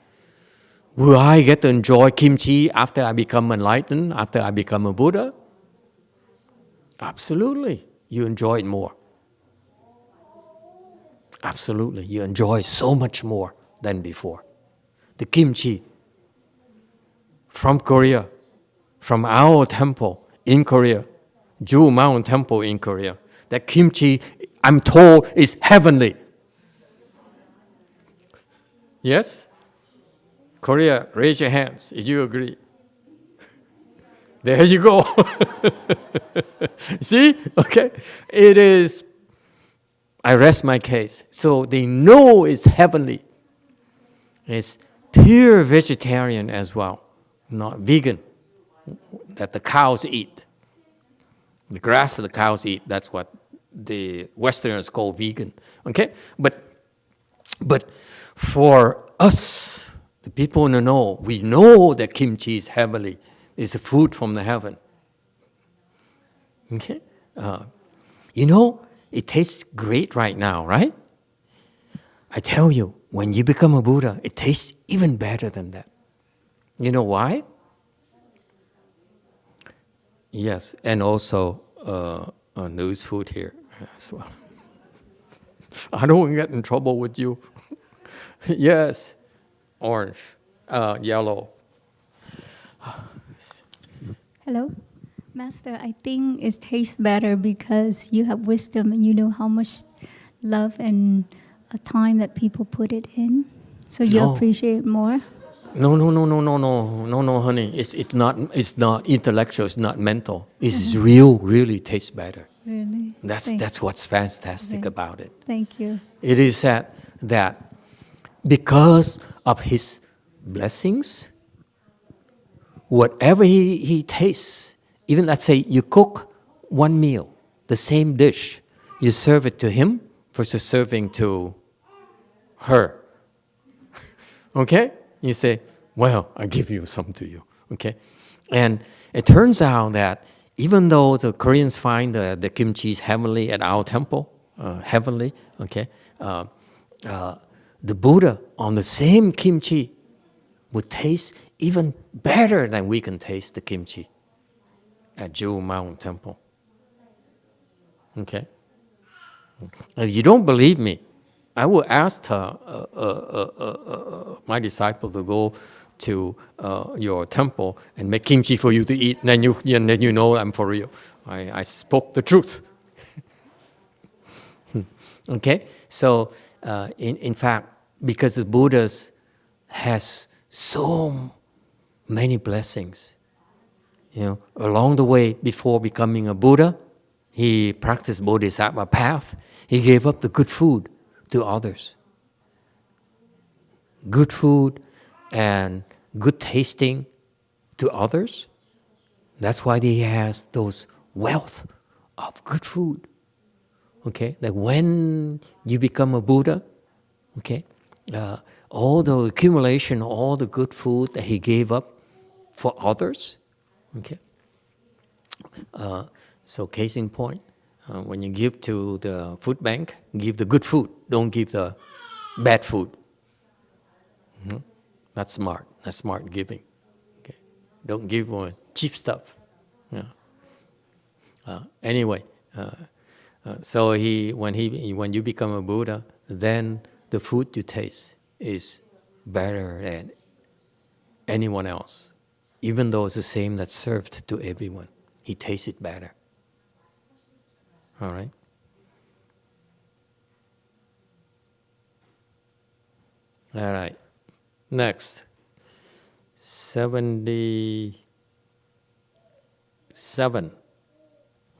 will I get to enjoy kimchi after I become enlightened, after I become a Buddha? Absolutely. You enjoy it more. Absolutely. You enjoy so much more than before. The kimchi from Korea, from our temple in Korea, Jewel Mountain Temple in Korea. That kimchi, I'm told, is heavenly. Yes? Korea, raise your hands if you agree. There you go. See? Okay. It is, I rest my case. So they know it's heavenly. It's pure vegetarian as well, not vegan, that the cows eat. The grass that the cows eat, that's what the Westerners call vegan. Okay? But for us, the people in the know, we know that kimchi is heavenly. It's a food from the heaven. Okay? You know, it tastes great right now, right? I tell you, when you become a Buddha, it tastes even better than that. You know why? Yes, and also news food here as well. I don't want to get in trouble with you. Yes, orange, yellow. Hello, Master. I think it tastes better because you have wisdom and you know how much love and time that people put it in, so you appreciate more. No, honey. It's not intellectual. It's not mental. It's really tastes better. Really? That's what's fantastic about it. Thank you. It is that because of his blessings, whatever he tastes, even let's say you cook one meal, the same dish, you serve it to him versus serving to her. Okay? You say, well, I give you some to you. Okay? And it turns out that even though the Koreans find the kimchi is heavenly at our temple, heavenly, okay, the Buddha on the same kimchi would taste even better than we can taste the kimchi at Jewel Mountain Temple. Okay? If you don't believe me, I will ask my disciple to go to your temple and make kimchi for you to eat, and then you know I'm for real. I spoke the truth. Okay? So, in fact, because the Buddha has so many blessings, along the way before becoming a Buddha, he practiced Bodhisattva path. He gave up the good food to others. Good food and good tasting to others. That's why he has those wealth of good food. Okay, that when you become a Buddha, okay, all the accumulation, all the good food that he gave up for others, okay. So case in point, when you give to the food bank, give the good food. Don't give the bad food. Mm-hmm. That's smart. That's smart giving. Okay. Don't give cheap stuff. Yeah. Anyway, so when you become a Buddha, then the food you taste is better than anyone else, even though it's the same that's served to everyone. He tastes it better. All right? All right. Next. 77.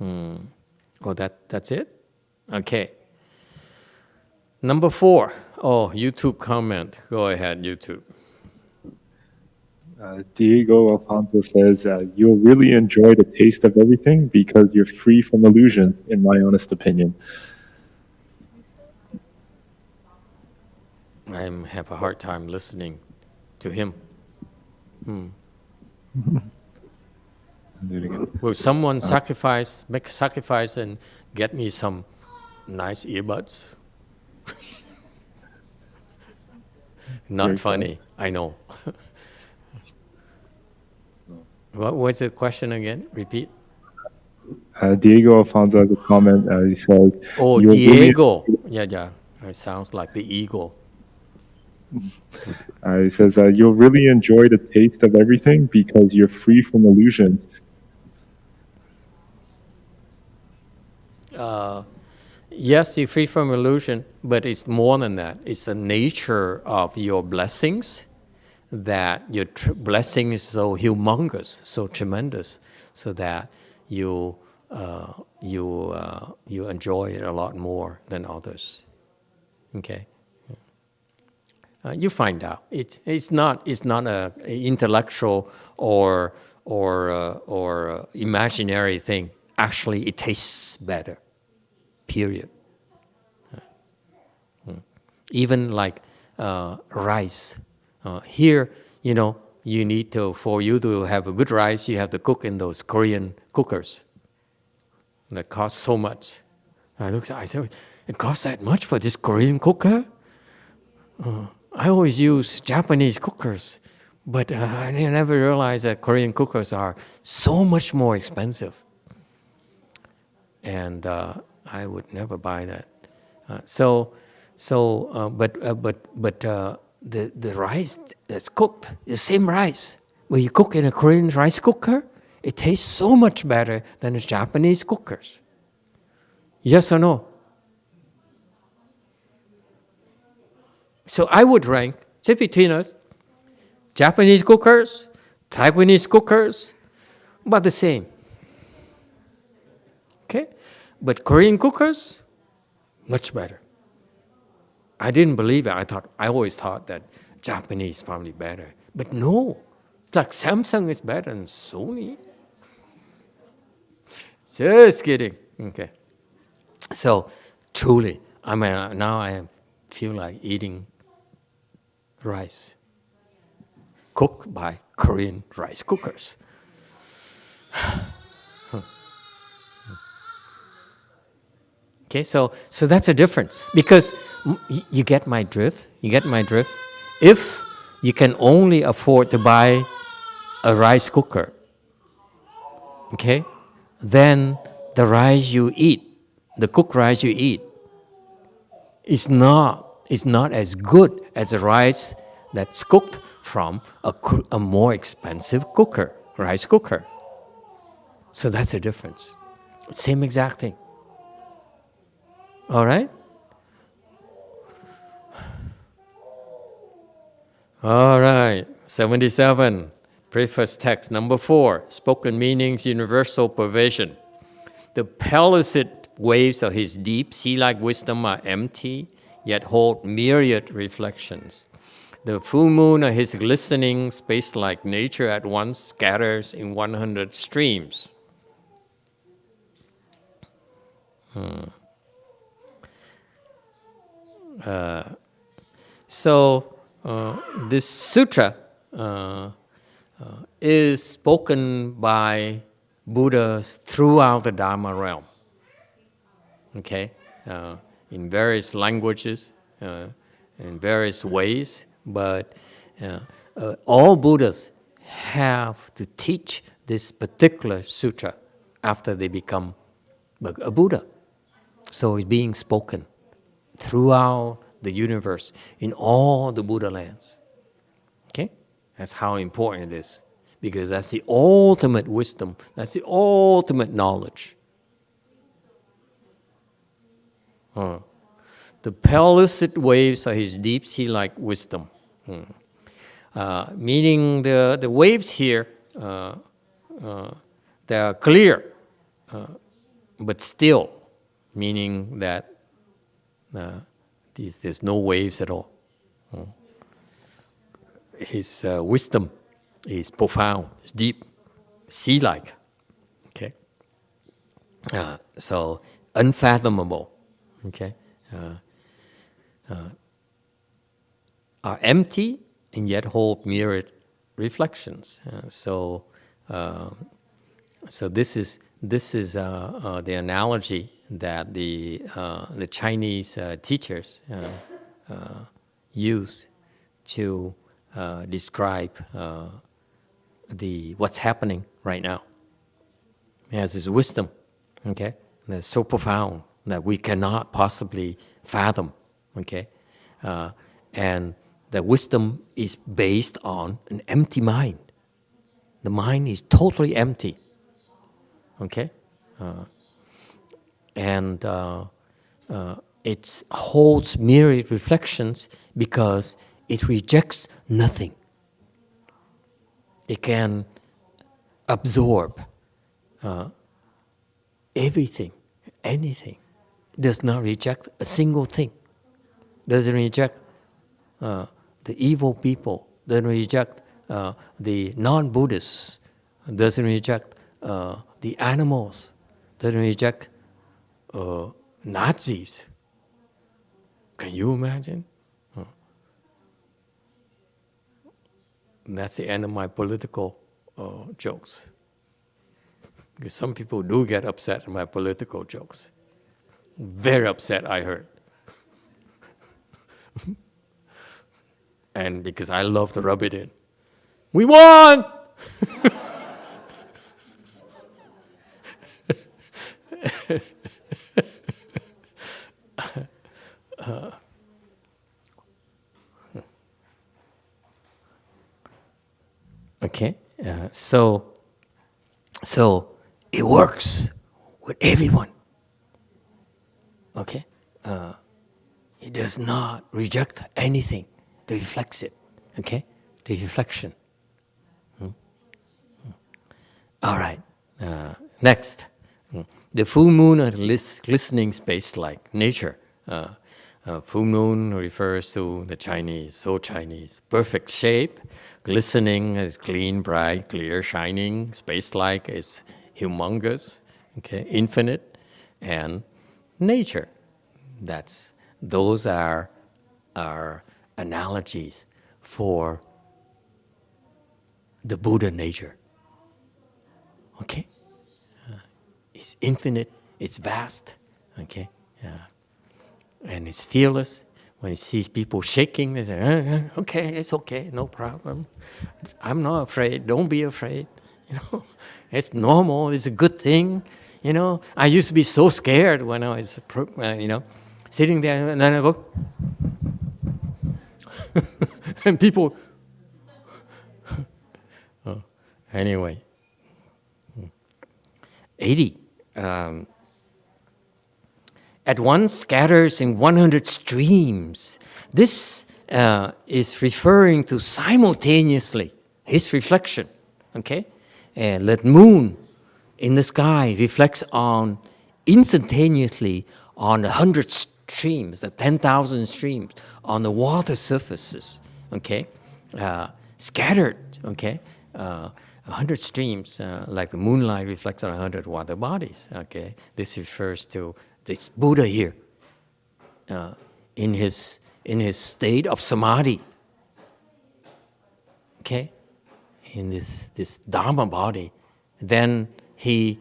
Oh, that's it? Okay. Number 4. Oh, YouTube comment. Go ahead, YouTube. Diego Alfonso says, you'll really enjoy the taste of everything because you're free from illusions, in my honest opinion. I have a hard time listening to him. Will someone make a sacrifice and get me some nice earbuds? Not very funny, I know. What was the question again? Repeat. Diego Alfonso has a comment. He says, "Oh, Diego, yeah. It sounds like the eagle." He says, "You'll really enjoy the taste of everything because you're free from illusions." Yes, you're free from illusion, but it's more than that. It's the nature of your blessings, that your blessing is so humongous, so tremendous, so that you enjoy it a lot more than others. Okay, you find out. It's not a intellectual or imaginary thing. Actually, it tastes better. Period. Even like rice. Here, you need to, for you to have a good rice, you have to cook in those Korean cookers. That cost so much. I said, it costs that much for this Korean cooker? I always use Japanese cookers, but I never realized that Korean cookers are so much more expensive. And I would never buy that. But the rice that's cooked, the same rice, when you cook in a Korean rice cooker, it tastes so much better than the Japanese cookers. Yes or no? So I would rank, just between us, Japanese cookers, Taiwanese cookers, about the same. Okay? But Korean cookers, much better. I didn't believe it. I always thought that Japanese is probably better. But no, it's like Samsung is better than Sony. Just kidding. Okay. So truly, now I feel like eating rice cooked by Korean rice cookers. Okay, so that's a difference, because you get my drift. If you can only afford to buy a rice cooker, okay, then the rice you eat, the cooked rice you eat, is not as good as the rice that's cooked from a more expensive rice cooker. So that's a difference. Same exact thing. All right? All right. 77. Preface text number 4. Spoken meanings, universal pervasion. The pellucid waves of his deep sea-like wisdom are empty, yet hold myriad reflections. The full moon of his glistening space-like nature at once scatters in 100 streams. This sutra is spoken by Buddhas throughout the Dharma realm. Okay, in various languages, in various ways, but all Buddhas have to teach this particular sutra after they become a Buddha. So it's being spoken throughout the universe, in all the Buddha lands. Okay? That's how important it is. Because that's the ultimate wisdom. That's the ultimate knowledge. The pellucid waves are his deep sea-like wisdom. Meaning the waves here, they are clear, but still, meaning that there's no waves at all. His wisdom is profound, it's deep, sea-like. Okay, so unfathomable. Okay, are empty and yet hold myriad reflections. So this is the analogy that the Chinese teachers use to describe what's happening right now. He has his wisdom, okay, that's so profound that we cannot possibly fathom, okay, and the wisdom is based on an empty mind. The mind is totally empty, okay. and it holds mirror reflections because it rejects nothing. It can absorb everything, anything. It does not reject a single thing. Doesn't reject the evil people. Doesn't reject the non-Buddhists. Doesn't reject the animals. Doesn't reject Nazis. Can you imagine? That's the end of my political jokes. Because some people do get upset at my political jokes. Very upset, I heard. And because I love to rub it in. We won! Okay, so it works with everyone. Okay, it does not reject anything. It reflects it. Okay, the reflection. All right. Next, the full moon or glistening space like nature. Full moon refers to the Chinese, so Chinese. Perfect shape, glistening is clean, bright, clear, shining. Space-like is humongous, okay, infinite, and nature. Those are analogies for the Buddha nature. Okay, it's infinite, it's vast. Okay. And it's fearless. When it sees people shaking, they say, okay, it's okay, no problem. I'm not afraid, don't be afraid. You know, it's normal, it's a good thing. You know, I used to be so scared when I was, sitting there, and then I go, and people, anyway. 80. At once scatters in 100 streams. This is referring to simultaneously his reflection, okay? And that moon in the sky reflects on instantaneously on 100 streams, the 10,000 streams on the water surfaces, okay? Scattered, okay? 100 streams, like the moonlight reflects on 100 water bodies, okay? This refers to this Buddha here, in his state of samadhi, okay, in this Dharma body. Then he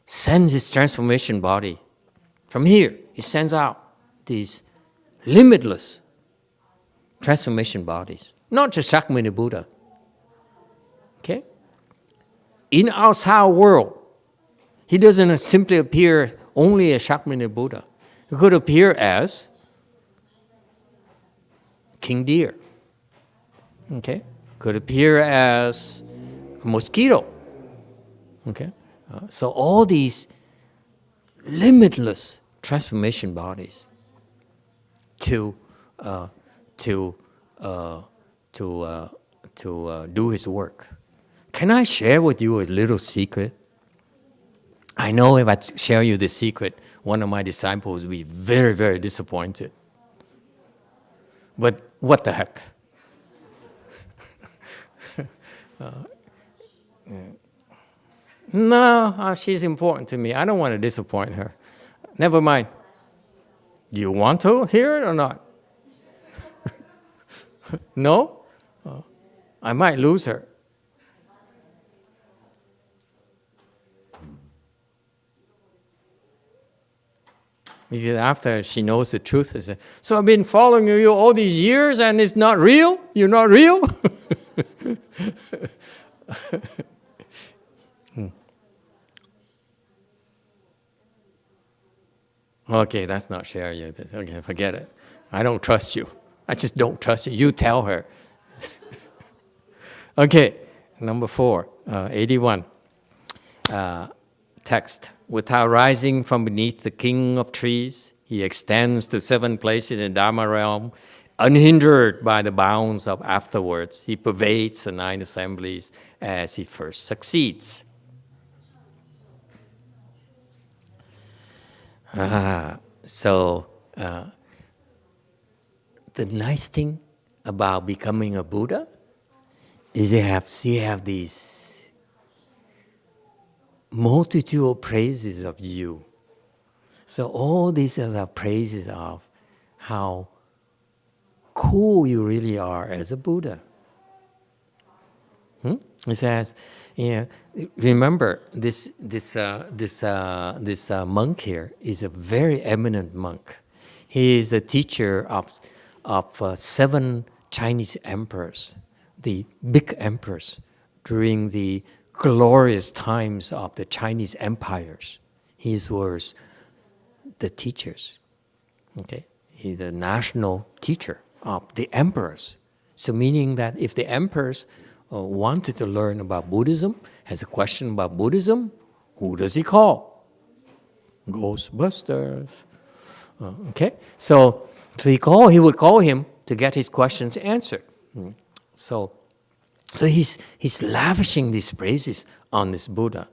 sends his transformation body from here. He sends out these limitless transformation bodies, not just Shakyamuni Buddha. Okay, in outside world, he doesn't simply appear only as Shakyamuni Buddha. He could appear as king deer. Okay? Could appear as a mosquito. Okay? So all these limitless transformation bodies to do his work. Can I share with you a little secret? I know if I share you this secret, one of my disciples will be very, very disappointed. But what the heck? No, she's important to me. I don't want to disappoint her. Never mind. Do you want to hear it or not? No? I might lose her. Because after she knows the truth, she says, so I've been following you all these years and it's not real? You're not real? Okay, that's not sharing you. Okay, forget it. I don't trust you. I just don't trust you. You tell her. Okay, number 4, 81. text. Without rising from beneath the king of trees, he extends to 7 places in the Dharma realm, unhindered by the bounds of afterwards. He pervades the 9 assemblies as he first succeeds. So the nice thing about becoming a Buddha is you have these multitude of praises of you. So all these are praises of how cool you really are as a Buddha. It says, remember this monk here is a very eminent monk. He is the teacher of 7 Chinese emperors, the big emperors during the glorious times of the Chinese empires. He was the teachers. Okay, he's the national teacher of the emperors. So meaning that if the emperors wanted to learn about Buddhism, has a question about Buddhism, who does he call? Ghostbusters. Okay, so he would call him to get his questions answered. So he's lavishing these praises on this Buddha.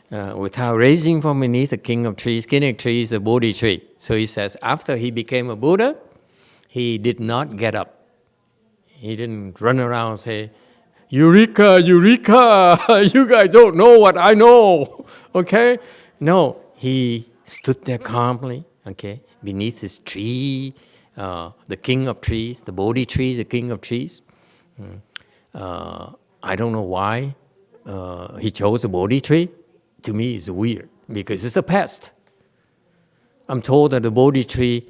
Without raising from beneath the king of trees is a Bodhi tree. So he says after he became a Buddha, he did not get up. He didn't run around and say, Eureka, Eureka, you guys don't know what I know. Okay? No, he stood there calmly, okay, beneath his tree, the king of trees, the Bodhi tree is the king of trees. I don't know why he chose a Bodhi tree. To me, it's weird because it's a pest. I'm told that the Bodhi tree,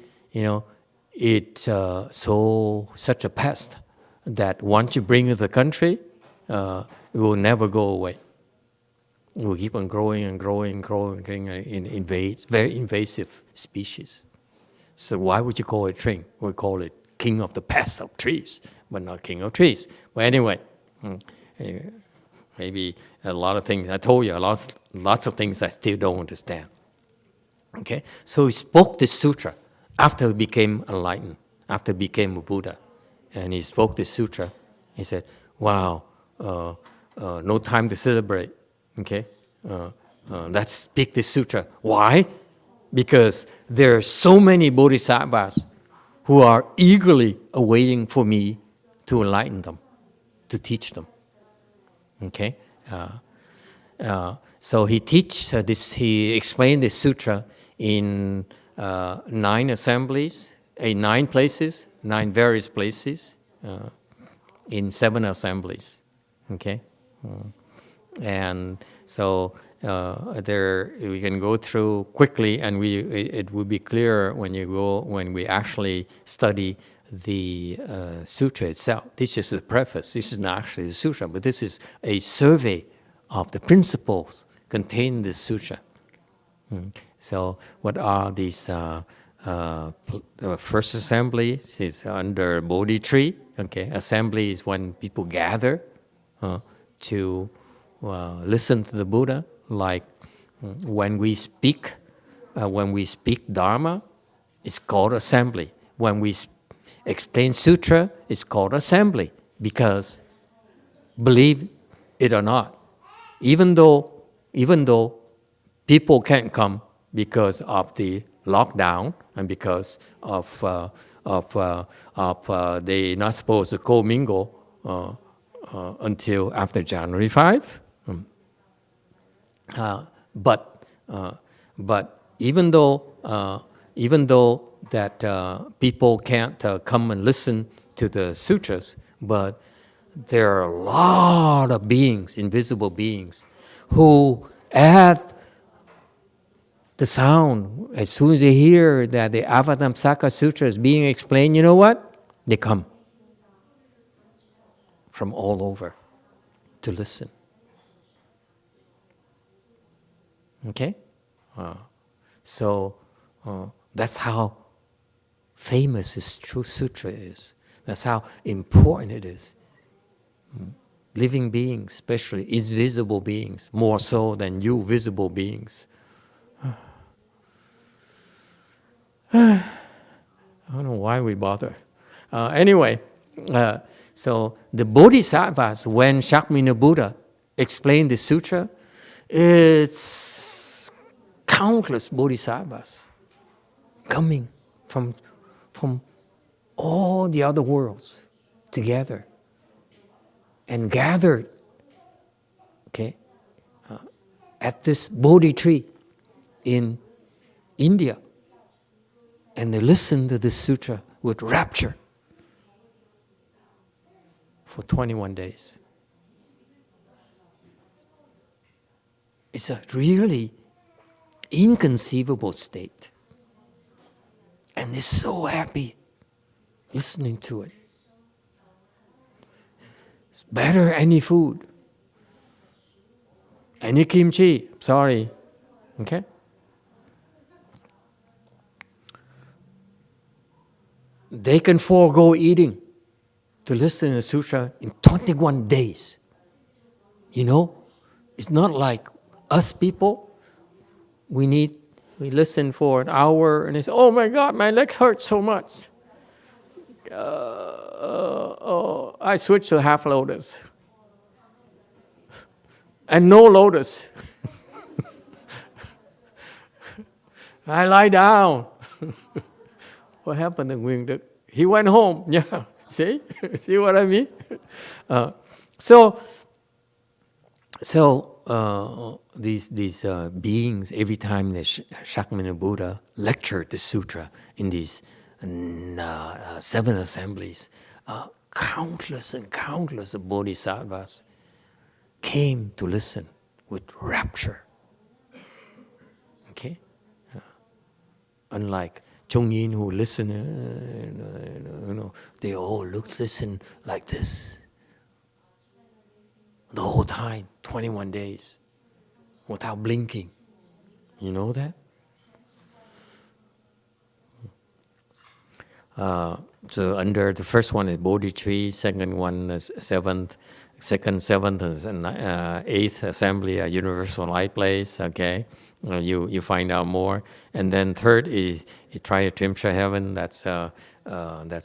it's such a pest that once you bring it to the country, it will never go away. It will keep on growing and growing and growing and invades, very invasive species. So why would you call it tree? We call it king of the pest of trees, but not king of trees. But anyway, maybe a lot of things, I told you, lots of things I still don't understand. Okay, so he spoke this sutra after he became enlightened, after he became a Buddha. And he spoke this sutra. He said, wow, no time to celebrate. Okay, let's speak this sutra. Why? Because there are so many bodhisattvas who are eagerly awaiting for me to enlighten them, to teach them. Okay, so he he explained this sutra in 9 assemblies, 9 places, 9 various places, in 7 assemblies. Okay, and so there we can go through quickly, and it will be clear when we actually study the sutra itself. This is the preface. This is not actually the sutra, but this is a survey of the principles contained in this sutra. So what are these? First assembly is under Bodhi tree. Okay, assembly is when people gather to listen to the Buddha. Like when we speak Dharma, it's called assembly. When we explain sutra, it's called assembly, because believe it or not, even though people can't come because of the lockdown and because of they not supposed to commingle until after January 5. But even though that people can't come and listen to the sutras, but there are a lot of beings, invisible beings, who at the sound, as soon as they hear that the Avatamsaka Sutra is being explained, you know what? They come from all over to listen. Okay? So that's how famous this true sutra is. That's how important it is. living beings, especially invisible beings, more so than you visible beings. I don't know why we bother. Anyway, so the Bodhisattvas, when Shakyamuni Buddha explained the sutra, it's countless Bodhisattvas coming from all the other worlds together and gathered, okay, at this Bodhi tree in India. And they listened to this sutra with rapture for 21 days. It's a really inconceivable state. And they're so happy listening to it. It's better any food. Any kimchi, sorry. Okay? They can forego eating to listen to the sutra in 21 days. You know, it's not like us people. We listen for an hour and they say, oh my God, my leg hurts so much. I switch to half lotus. And no lotus. I lie down. What happened to Nguyen Đức? He went home. Yeah, see? See what I mean? These beings, every time the Shakyamuni Buddha lectured the sutra in these 7 assemblies, countless and countless of bodhisattvas came to listen with rapture. Okay? Unlike Chongyin, who listen, they all listen like this the whole time, 21 days, without blinking. You know that? So under the first one is Bodhi tree, second one is seventh, and 8th assembly, a universal light place. Okay. You find out more, and then third is Triatrimsha heaven. That's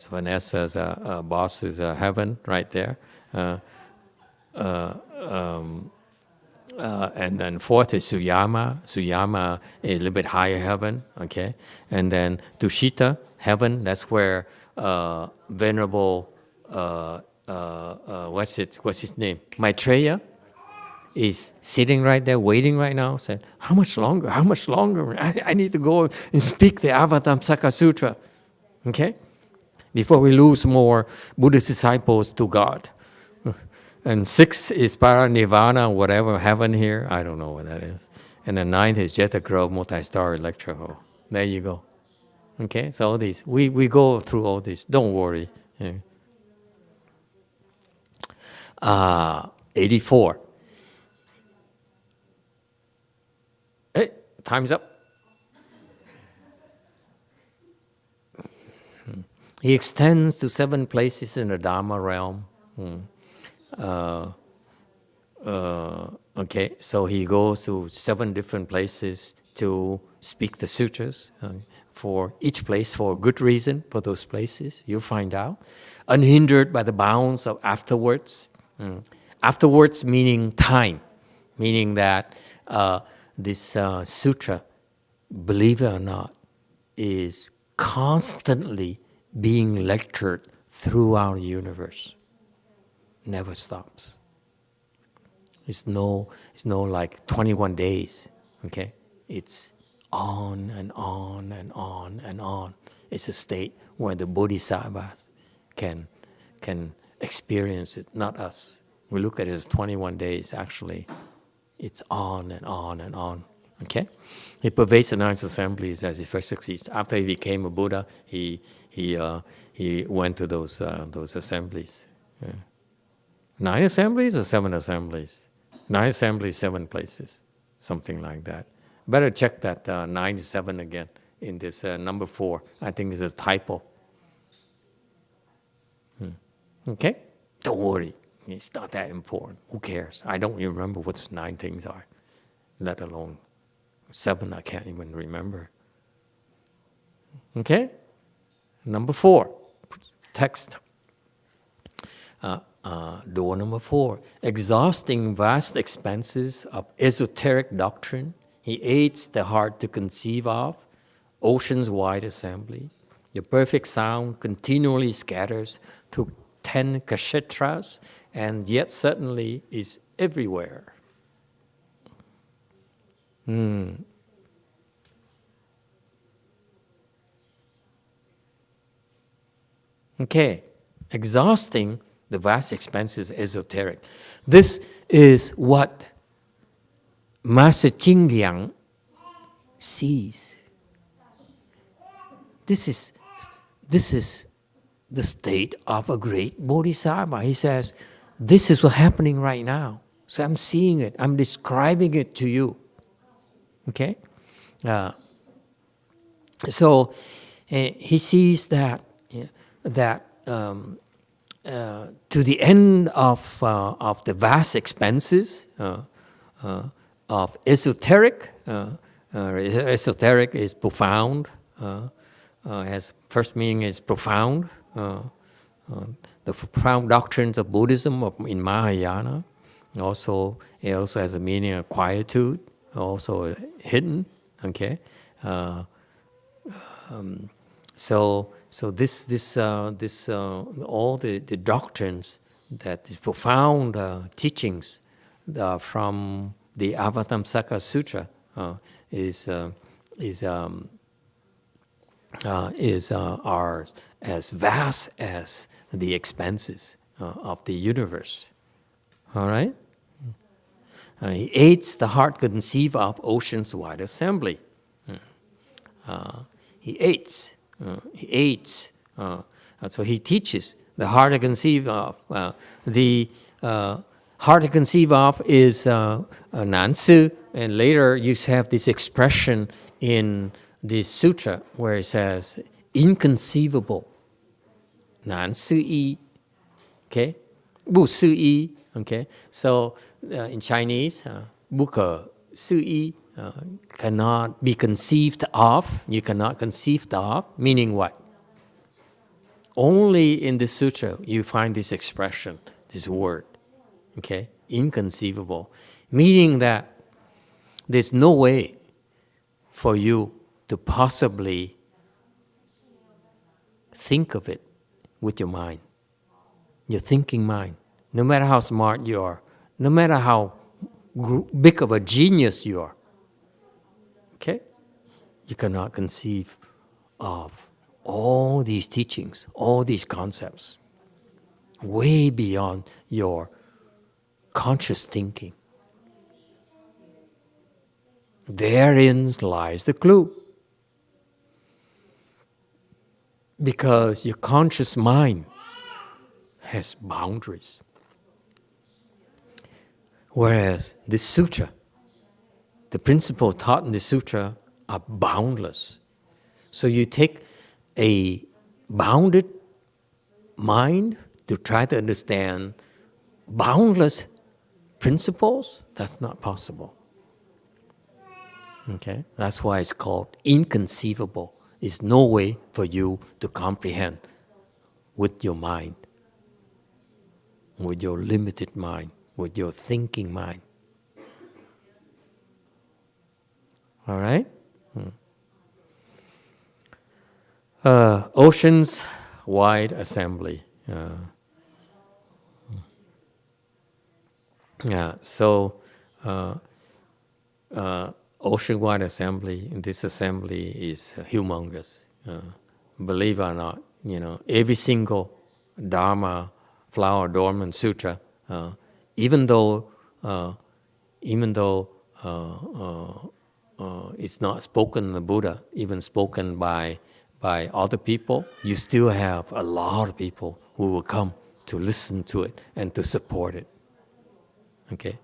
Vanessa's boss's heaven right there, and then fourth is Suyama. Suyama is a little bit higher heaven, okay, and then Tushita heaven. That's where Venerable what's his name, Maitreya, is sitting right there, waiting right now, saying, how much longer? How much longer? I need to go and speak the Avatamsaka Sutra, okay? Before we lose more Buddhist disciples to God. And 6th is Paranirvana, whatever, heaven here. I don't know what that is. And the 9th is Jeta Grove multi-story lecture hall. There you go. Okay, so all these, we go through all this. Don't worry. Yeah. 84. Hey, time's up. He extends to 7 places in the Dharma realm. Okay, so he goes to 7 different places to speak the sutras. For each place, for a good reason, for those places, you'll find out. Unhindered by the bounds of afterwards. Afterwards meaning time, meaning that this sutra, believe it or not, is constantly being lectured throughout the universe. Never stops. It's no like 21 days, okay? It's on and on and on and on. It's a state where the bodhisattvas can experience it, not us. We look at it as 21 days, actually. It's on and on and on, okay? He pervades the 9 assemblies as he first succeeds. After he became a Buddha, he went to those assemblies. Yeah. 9 assemblies or 7 assemblies? 9 assemblies, 7 places, something like that. Better check that 97 again in this number 4. I think it's a typo. Okay? Don't worry. It's not that important. Who cares? I don't even remember what 9 things are, let alone 7 I can't even remember. Okay? Number 4, text. Door number 4, exhausting vast expanses of esoteric doctrine, he aids the heart to conceive of oceans-wide assembly. The perfect sound continually scatters through 10 kshetras, and yet suddenly is everywhere. Okay, exhausting the vast expanses of esoteric. This is what Master Ching Liang sees. This is the state of a great bodhisattva. He says, this is what's happening right now. So I'm seeing it. I'm describing it to you. Okay? So he sees that to the end of the vast expanses of esoteric. Esoteric is profound. Has first meaning is profound. The profound doctrines of Buddhism in Mahayana. Also, it also has a meaning of quietude. Also hidden. Okay. So this all the doctrines, that is profound teachings from the Avatamsaka Sutra are as vast as the expanses of the universe. All right. He aids the heart to conceive of oceans-wide assembly. He aids. So he teaches the heart to conceive of. The heart to conceive of is nan su, and later you have this expression in this sutra where it says inconceivable. Nan su yi. Okay? Bu su yi. Okay? So in Chinese, bu ke su yi. Cannot be conceived of. You cannot conceive of, meaning what? Only in the sutra you find this expression, this word, okay? Inconceivable, meaning that there's no way for you to possibly think of it with your mind, your thinking mind. No matter how smart you are, no matter how big of a genius you are, okay? You cannot conceive of all these teachings, all these concepts, way beyond your conscious thinking. Therein lies the clue. Because your conscious mind has boundaries. Whereas this sutra, the principle taught in the sutra are boundless. So you take a bounded mind to try to understand boundless principles, that's not possible. Okay? That's why it's called inconceivable. There's no way for you to comprehend with your mind, with your limited mind, with your thinking mind. All right? Oceans-wide assembly. Ocean-wide assembly, this assembly is humongous. Believe it or not, every single Dharma, Flower Adornment Sutra, even though it's not spoken in the Buddha, even spoken by other people, you still have a lot of people who will come to listen to it and to support it. Okay?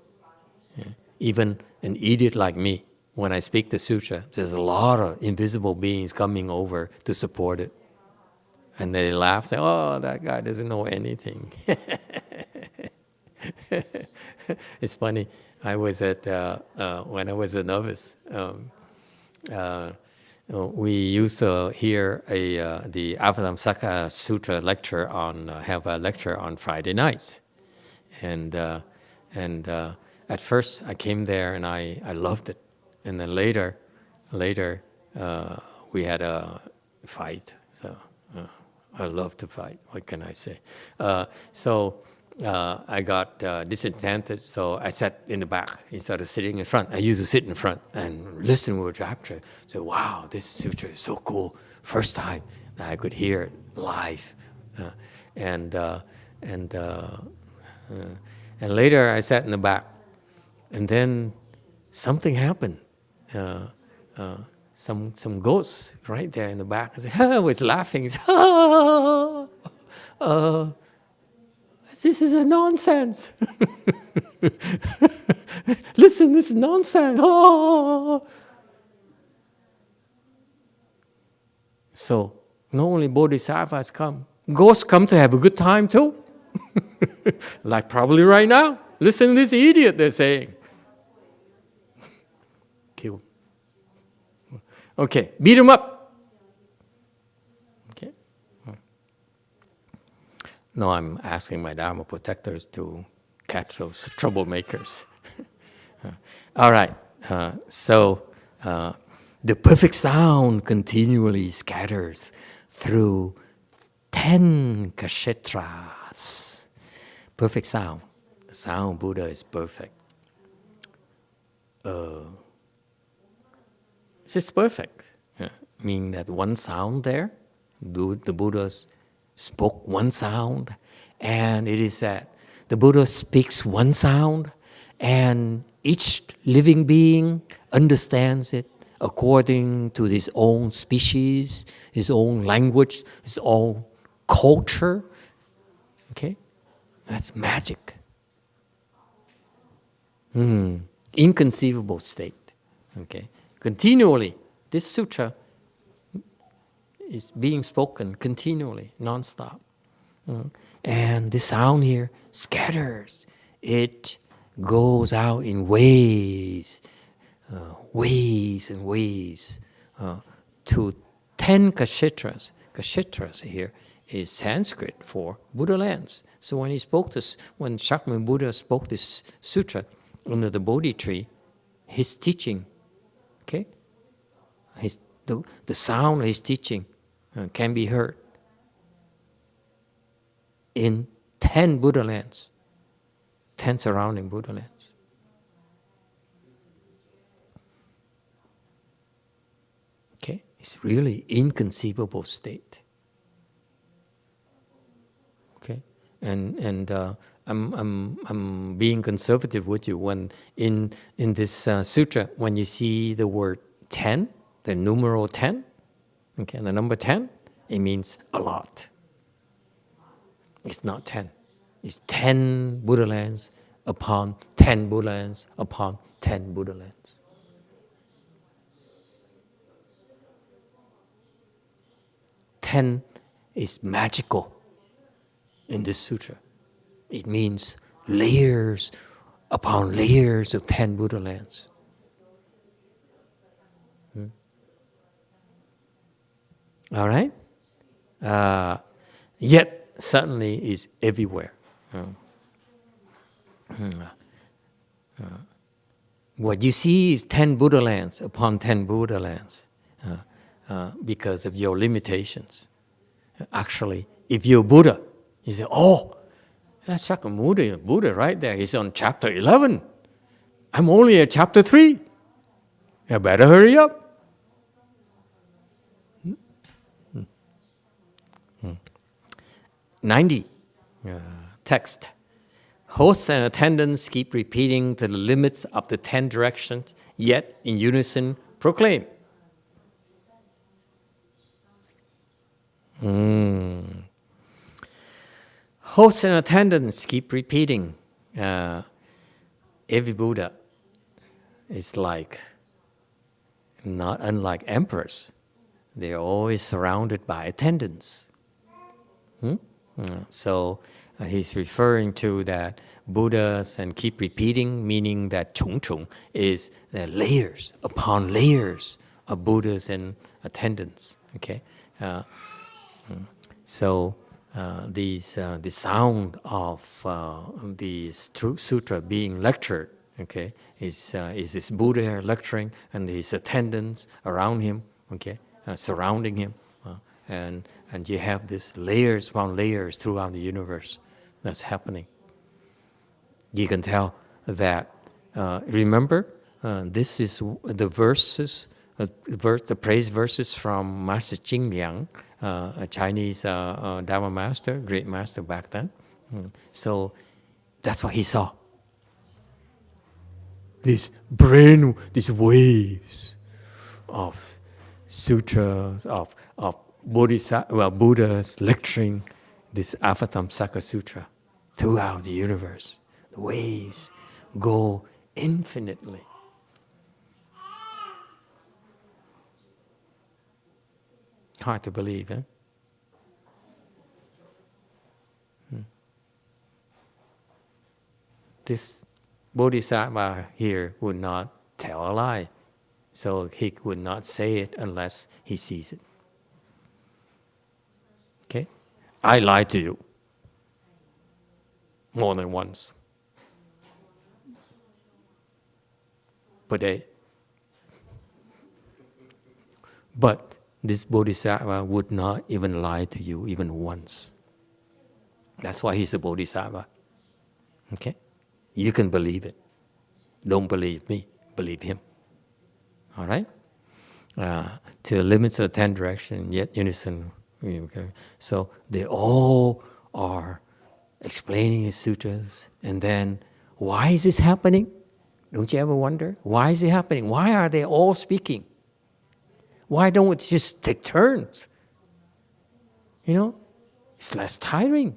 Yeah. Even an idiot like me, when I speak the sutra, there's a lot of invisible beings coming over to support it. And they laugh, say, oh, that guy doesn't know anything. It's funny. I was at when I was a novice. We used to hear the Avatamsaka Sutra lecture have a lecture on Friday nights, and at first I came there and I loved it, and then later we had a fight. So I love to fight. What can I say? I got disenchanted, so I sat in the back instead of sitting in front. I used to sit in front and listen with rapture. So, wow, this sutra is so cool. First time that I could hear it live. And later I sat in the back. And then something happened. Some ghosts right there in the back. I said, I was laughing. This is a nonsense. Listen, this is nonsense. Oh. So, not only bodhisattvas come, ghosts come to have a good time too. Like probably right now. Listen to this idiot, they're saying. Kill. Okay, beat him up. No, I'm asking my Dharma protectors to catch those troublemakers. All right. So the perfect sound continually scatters through 10 kshetras. Perfect sound. The sound of Buddha is perfect. It's just perfect. Meaning that one sound there, the Buddha's spoke one sound, and it is that the Buddha speaks one sound, and each living being understands it according to his own species, his own language, his own culture. Okay? That's magic. Inconceivable state. Okay? Continually, this sutra is being spoken continually, non-stop. And the sound here scatters. It goes out in waves and waves to 10 kshetras. Kshetras here is Sanskrit for Buddha lands. So when when Shakyamuni Buddha spoke this sutra under the Bodhi tree, his teaching, okay, the sound of his teaching can be heard in 10 Buddha lands, 10 surrounding Buddha lands. Okay, it's really inconceivable state. Okay, and I'm being conservative with you when in this sutra, when you see the word 10, the numeral 10. Okay, and the number 10, it means a lot. It's not 10. It's 10 Buddha lands upon 10 Buddha lands upon 10 Buddha lands. Ten is magical in this sutra. It means layers upon layers of 10 Buddha lands. All right? Yet, suddenly is everywhere. What you see is 10 Buddha lands upon 10 Buddha lands because of your limitations. Actually, if you're Buddha, you say, oh, that's Shakyamuni Buddha right there. He's on chapter 11. I'm only at chapter 3. You better hurry up. 90, text. Hosts and attendants keep repeating to the limits of the 10 directions, yet in unison proclaim. Hosts and attendants keep repeating. Every Buddha is like, not unlike emperors. They are always surrounded by attendants. So he's referring to that Buddhas and keep repeating, meaning that chung chung is layers upon layers of Buddhas in attendance. Okay, so the sound of the sutra being lectured, okay, is this Buddha lecturing and his attendants around him, okay, surrounding him, and you have this layers upon layers throughout the universe that's happening. You can tell that. Remember, this is the verses. The praise verses from Master Jing Liang, a Chinese Dharma Master, great master back then. So that's what he saw. These waves of sutras, of Buddhas lecturing this Avatamsaka Sutra throughout the universe. The waves go infinitely. Hard to believe, eh? This Bodhisattva here would not tell a lie, so he would not say it unless he sees it. Okay? I lied to you more than once per day. But this Bodhisattva would not even lie to you even once. That's why he's a Bodhisattva. Okay? You can believe it. Don't believe me, believe him. All right? To the limits of the 10 direction, yet unison. Okay? So they all are explaining his sutras, and then why is this happening? Don't you ever wonder? Why is it happening? Why are they all speaking? Why don't we just take turns? You know, it's less tiring.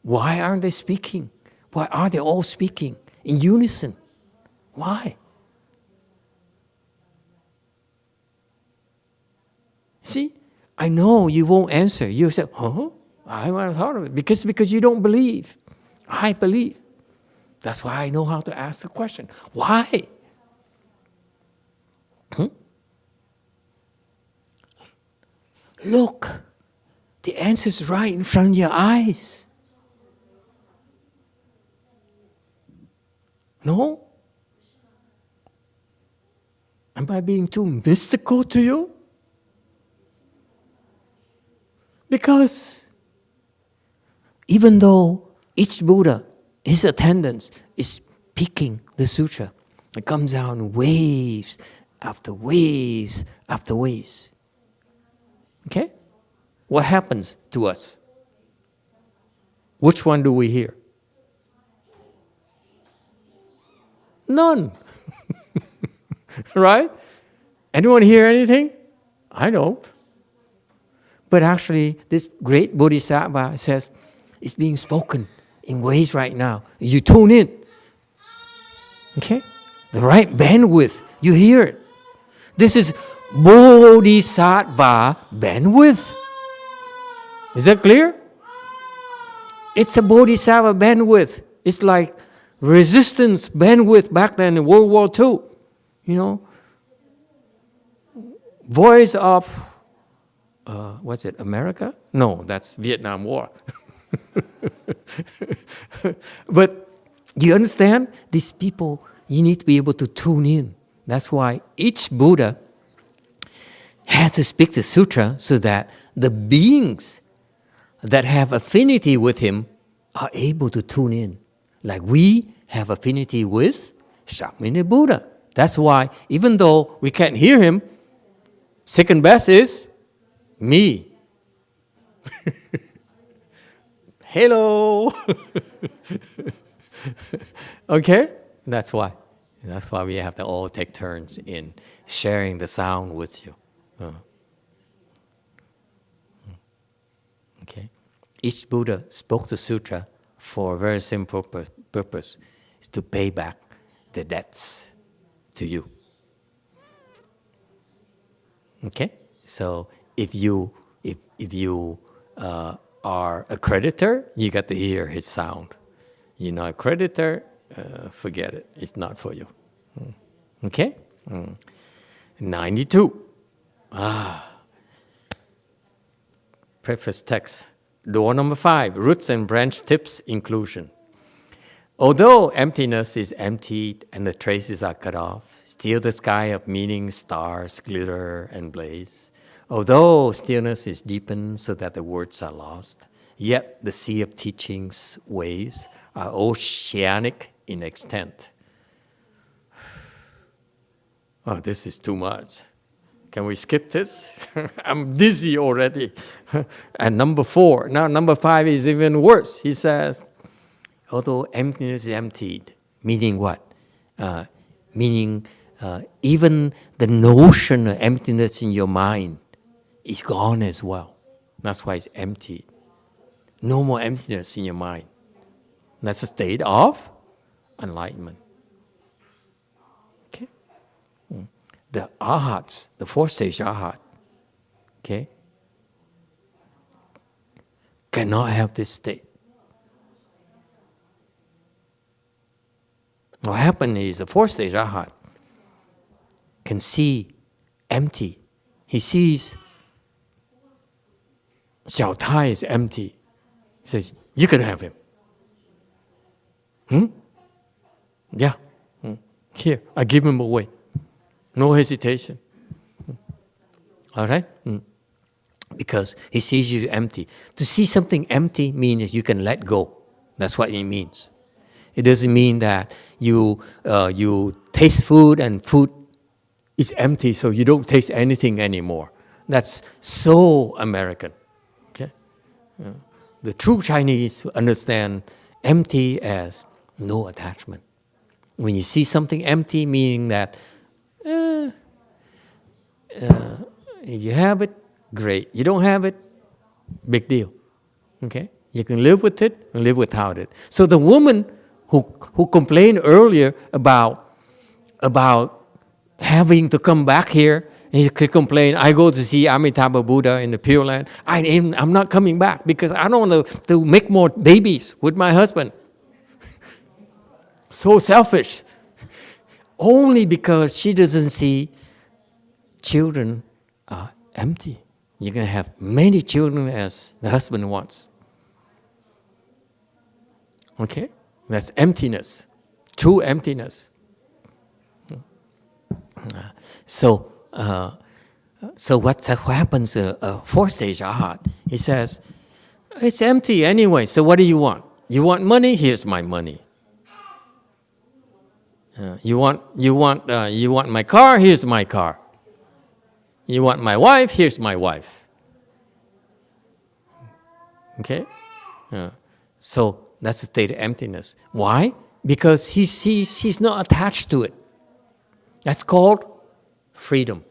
Why aren't they speaking? Why are they all speaking in unison? Why? See, I know you won't answer. You say, huh? I haven't thought of it. Because you don't believe. I believe. That's why I know how to ask the question. Why? Look, the answer's right in front of your eyes. No? Am I being too mystical to you? Because even though each Buddha, his attendants, is speaking the sutra, it comes out in waves after waves after waves. Okay? What happens to us? Which one do we hear? None. Right? Anyone hear anything? I don't. But actually, this great Bodhisattva says, it's being spoken in ways right now. You tune in. Okay? The right bandwidth. You hear it. This is Bodhisattva bandwidth. Is that clear? It's a Bodhisattva bandwidth. It's like resistance bandwidth back then in World War II. You know? Voice of, what's it, America? No, that's Vietnam War. But you understand? These people, you need to be able to tune in. That's why each Buddha had to speak the sutra so that the beings that have affinity with him are able to tune in. Like we have affinity with Shakyamuni Buddha. That's why even though we can't hear him, second best is me. Hello. Okay? That's why. That's why we have to all take turns in sharing the sound with you. Okay? Each Buddha spoke the sutra for a very simple purpose, is to pay back the debts to you. Okay? So if you If you are a creditor, you got to hear his sound. You're not a creditor, forget it. It's not for you. Okay? 92. Preface text. Door number 5, roots and branch tips inclusion. Although emptiness is emptied and the traces are cut off, still the sky of meaning, stars, glitter, and blaze. Although stillness is deepened so that the words are lost, yet the sea of teachings waves are oceanic in extent. Oh, this is too much. Can we skip this? I'm dizzy already. And number 4, now number 5 is even worse. He says, although emptiness is emptied, meaning what? Meaning even the notion of emptiness in your mind is gone as well. That's why it's emptied. No more emptiness in your mind. That's a state of enlightenment. Okay? The arhats, the 4th stage arhat, okay, cannot have this state. What happened is the 4th stage arhat can see empty. He sees Xiao Tai is empty. He says, you can have him. Yeah. Here, I give him away. No hesitation. All right? Because he sees you empty. To see something empty means you can let go. That's what it means. It doesn't mean that you taste food and food is empty, so you don't taste anything anymore. That's so American. Okay? The true Chinese understand empty as no attachment. When you see something empty, meaning that if you have it, great. You don't have it, big deal. Okay? You can live with it and live without it. So the woman who complained earlier about having to come back here, and he could complain, I go to see Amitabha Buddha in the Pure Land. I'm not coming back because I don't want to make more babies with my husband. So selfish. Only because she doesn't see children are empty. You're going to have many children as the husband wants. Okay? That's emptiness. True emptiness. So what happens? 4th stage arhat. He says, it's empty anyway. So what do you want? You want money? Here's my money. You want my car? Here's my car. You want my wife? Here's my wife. Okay. So that's a state of emptiness. Why? Because he's not attached to it. That's called freedom.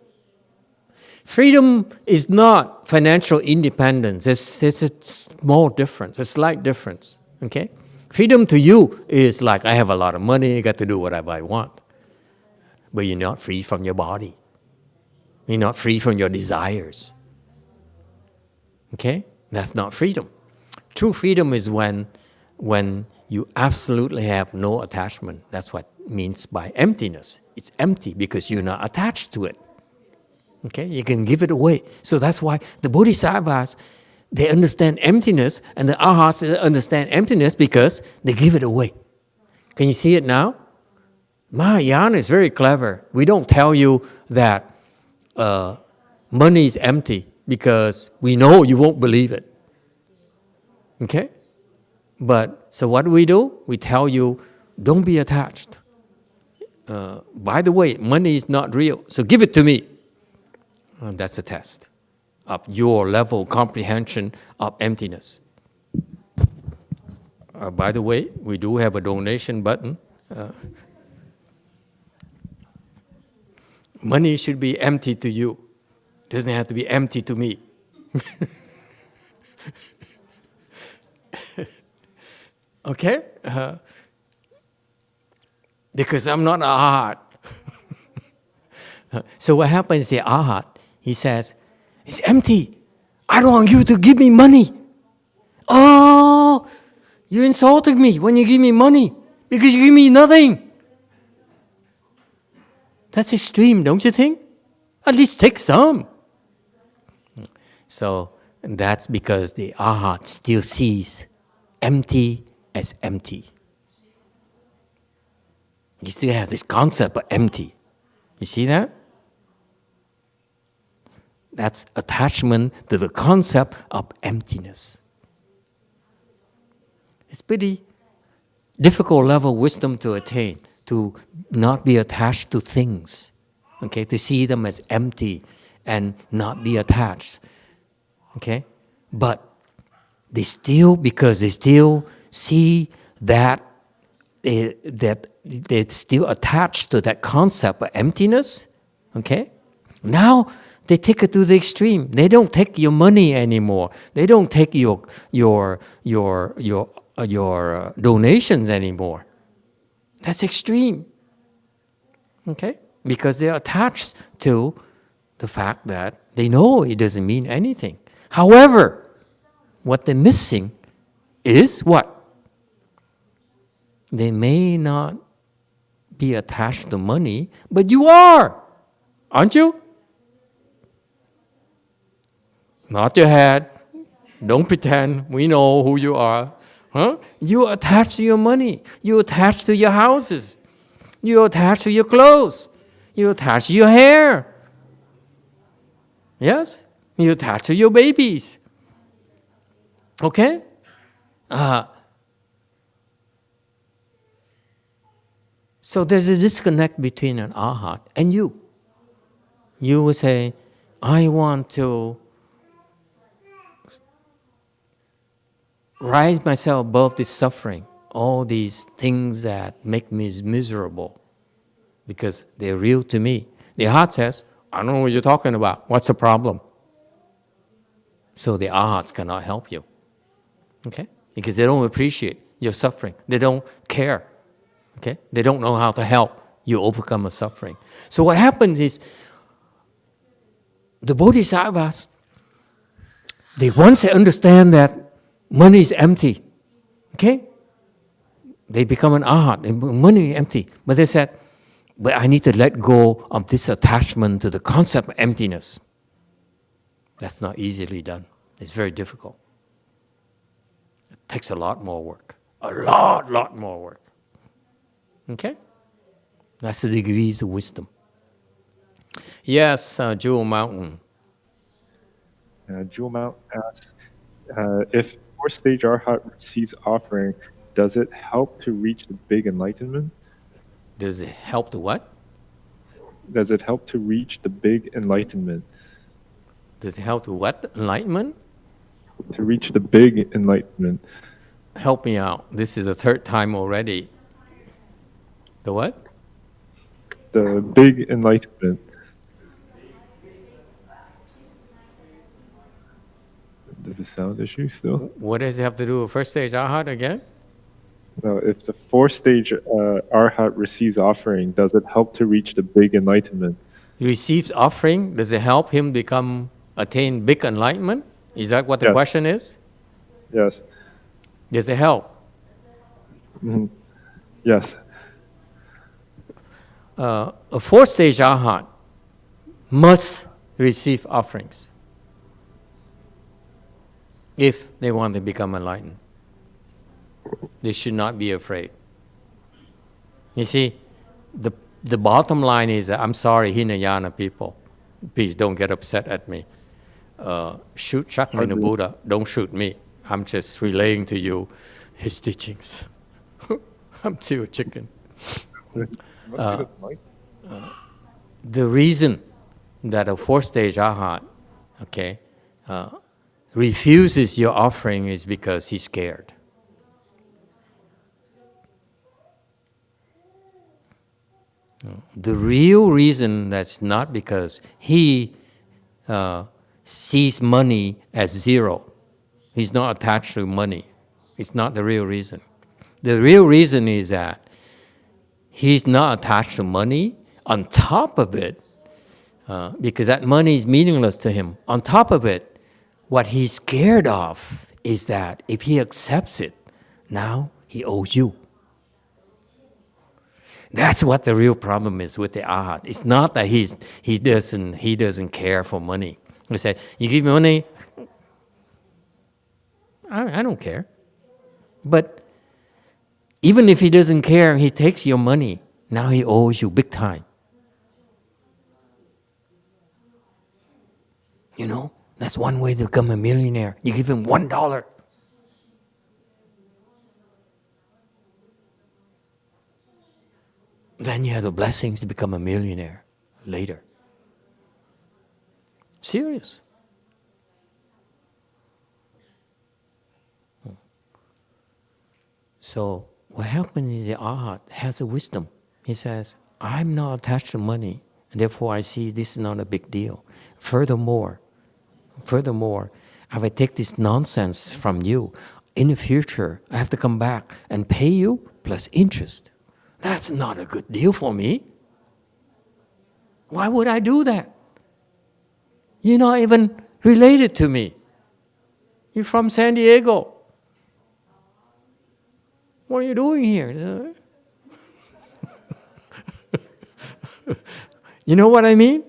Freedom is not financial independence. It's a small difference, a slight difference. Okay? Freedom to you is like, I have a lot of money, I got to do whatever I want. But you're not free from your body. You're not free from your desires. Okay? That's not freedom. True freedom is when you absolutely have no attachment. That's what it means by emptiness. It's empty because you're not attached to it. Okay? You can give it away. So that's why the Bodhisattvas, they understand emptiness, and the arhats understand emptiness because they give it away. Can you see it now? Mahayana is very clever. We don't tell you that money is empty because we know you won't believe it. Okay? But, so what do? We tell you, don't be attached. By the way, money is not real, so give it to me. That's a test of your level comprehension of emptiness. By the way, we do have a donation button. Money should be empty to you. It doesn't have to be empty to me. Okay? Because I'm not arhat. So what happens is the arhat, he says, it's empty. I don't want you to give me money. Oh, you're insulting me when you give me money because you give me nothing. That's extreme, don't you think? At least take some. So that's because the Arhat still sees empty as empty. You still have this concept of empty. You see that? That's attachment to the concept of emptiness. It's pretty difficult level of wisdom to attain, to not be attached to things, okay, to see them as empty and not be attached, okay? But they still, because they still see that they're still attached to that concept of emptiness, okay? Now they take it to the extreme. They don't take your money anymore. They don't take your donations anymore. That's extreme, okay? Because they're attached to the fact that they know it doesn't mean anything. However, what they're missing is what? They may not be attached to money, but you are, aren't you? Nod your head. Don't pretend. We know who you are. Huh? You're attached to your money. You're attached to your houses. You're attached to your clothes. You're attached to your hair. Yes? You're attached to your babies. Okay? So there's a disconnect between an Arhat and you. You will say, I want to rise myself above this suffering, all these things that make me miserable, because they're real to me. The heart says, I don't know what you're talking about. What's the problem? So the Arhats cannot help you, okay? Because they don't appreciate your suffering. They don't care, okay? They don't know how to help you overcome a suffering. So what happens is, the Bodhisattvas, once they understand that money is empty, okay? They become an Arhat, and money is empty. But they said, but I need to let go of this attachment to the concept of emptiness. That's not easily done. It's very difficult. It takes a lot more work. A lot more work. Okay? That's the degrees of wisdom. Yes, Jewel Mountain. Jewel Mountain asks, if fourth stage Arhat receives offering, does it help to reach the big enlightenment? Does it help to what? Does it help to reach the big enlightenment? Does it help to what? Enlightenment? To reach the big enlightenment. Help me out. This is the third time already. The what? The big enlightenment. Does the sound issue still? What does it have to do with first stage Arhat again? No, if the fourth stage Arhat receives offering, does it help to reach the big enlightenment? He receives offering. Does it help him attain big enlightenment? Is that what the question is? Yes. Does it help? Mm-hmm. Yes. A fourth stage Arhat must receive offerings if they want to become enlightened. They should not be afraid. You see, the bottom line is, I'm sorry, Hinayana people, please don't get upset at me. Shoot Shakyamuni Buddha, don't shoot me. I'm just relaying to you his teachings. I'm still a chicken. The reason that a fourth stage Arhat, okay, refuses your offering is because he's scared. The real reason that's not because he sees money as zero. He's not attached to money. It's not the real reason. The real reason is that he's not attached to money. On top of it, because that money is meaningless to him, on top of it, what he's scared of is that if he accepts it, now he owes you. That's what the real problem is with the Arhat. It's not that he doesn't care for money. He say, you give me money, I don't care. But even if he doesn't care, he takes your money. Now he owes you big time. You know, that's one way to become a millionaire. You give him $1. Then you have the blessings to become a millionaire later. Serious. So what happens is the Arhat has a wisdom. He says, I'm not attached to money, and therefore I see this is not a big deal. Furthermore, if I take this nonsense from you, in the future I have to come back and pay you plus interest. That's not a good deal for me. Why would I do that? You're not even related to me. You're from San Diego. What are you doing here? You know what I mean?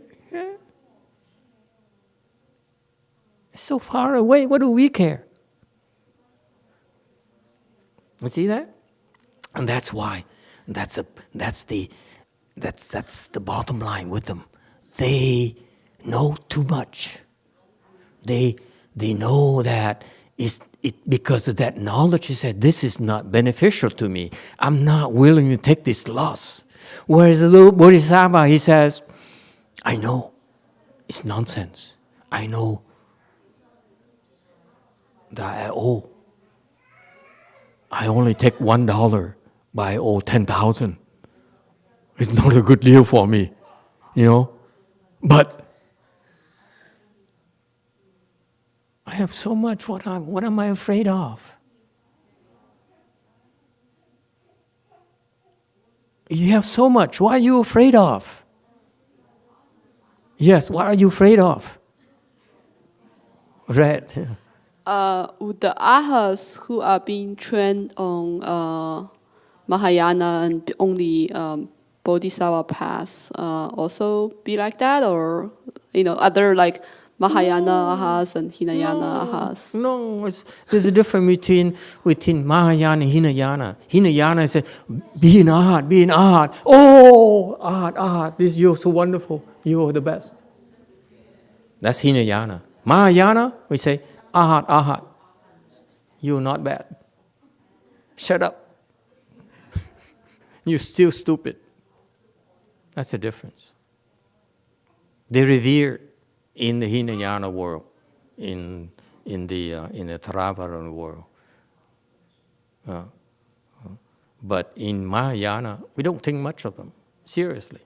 It's so far away. What do we care? You see that? And that's why. That's the bottom line with them. They know too much. They know that because of that knowledge, he said, this is not beneficial to me. I'm not willing to take this loss. Whereas the little Bodhisattva, he says, I know it's nonsense. I know that I owe. I only take $1, but I owe 10,000. It's not a good deal for me, you know. But I have so much. What am I afraid of? You have so much. What are you afraid of? Yes, what are you afraid of? Red. Would the Arhats who are being trained on Mahayana and on the Bodhisattva path also be like that, or other like Mahayana Arhats and Hinayana Arhats? No, there's a difference between Mahayana and Hinayana. Hinayana is be an Arhat, be an Arhat. Oh, Arhat, this you're so wonderful. You are the best. That's Hinayana. Mahayana, we say, Arhat. You're not bad. Shut up. You're still stupid. That's the difference. They revere in the Hinayana world, in the Theravada world. But in Mahayana, we don't think much of them, seriously.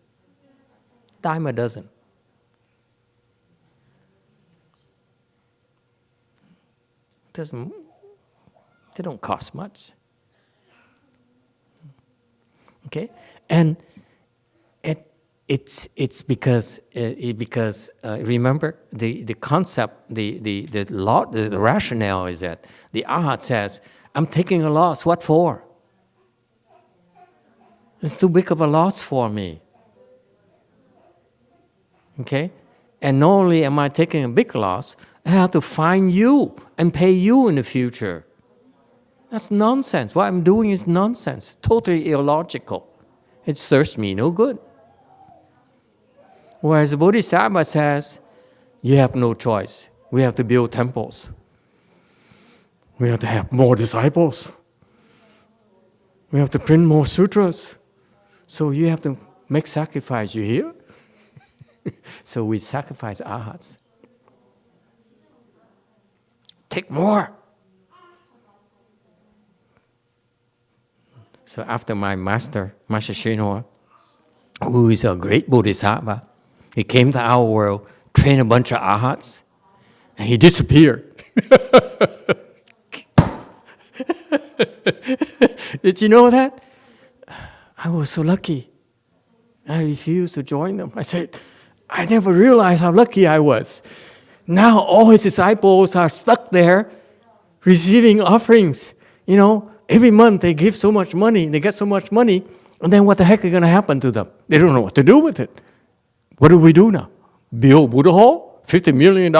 Dime a dozen. They don't cost much. Okay? And it's because remember the concept, the rationale is that the Arhat says, I'm taking a loss. What for? It's too big of a loss for me. Okay? And not only am I taking a big loss, I have to find you and pay you in the future. That's nonsense. What I'm doing is nonsense, totally illogical. It serves me no good. Whereas the Bodhisattva says, you have no choice. We have to build temples. We have to have more disciples. We have to print more sutras. So you have to make sacrifice. You hear? So we sacrifice Arhats. Take more. So after my master, Master Shinhua, who is a great Bodhisattva, he came to our world, trained a bunch of Arhats, and he disappeared. Did you know that? I was so lucky. I refused to join them. I said, I never realized how lucky I was. Now all his disciples are stuck there receiving offerings. You know, every month they give so much money, they get so much money, and then what the heck is going to happen to them? They don't know what to do with it. What do we do now? Build Buddha Hall? $50 million?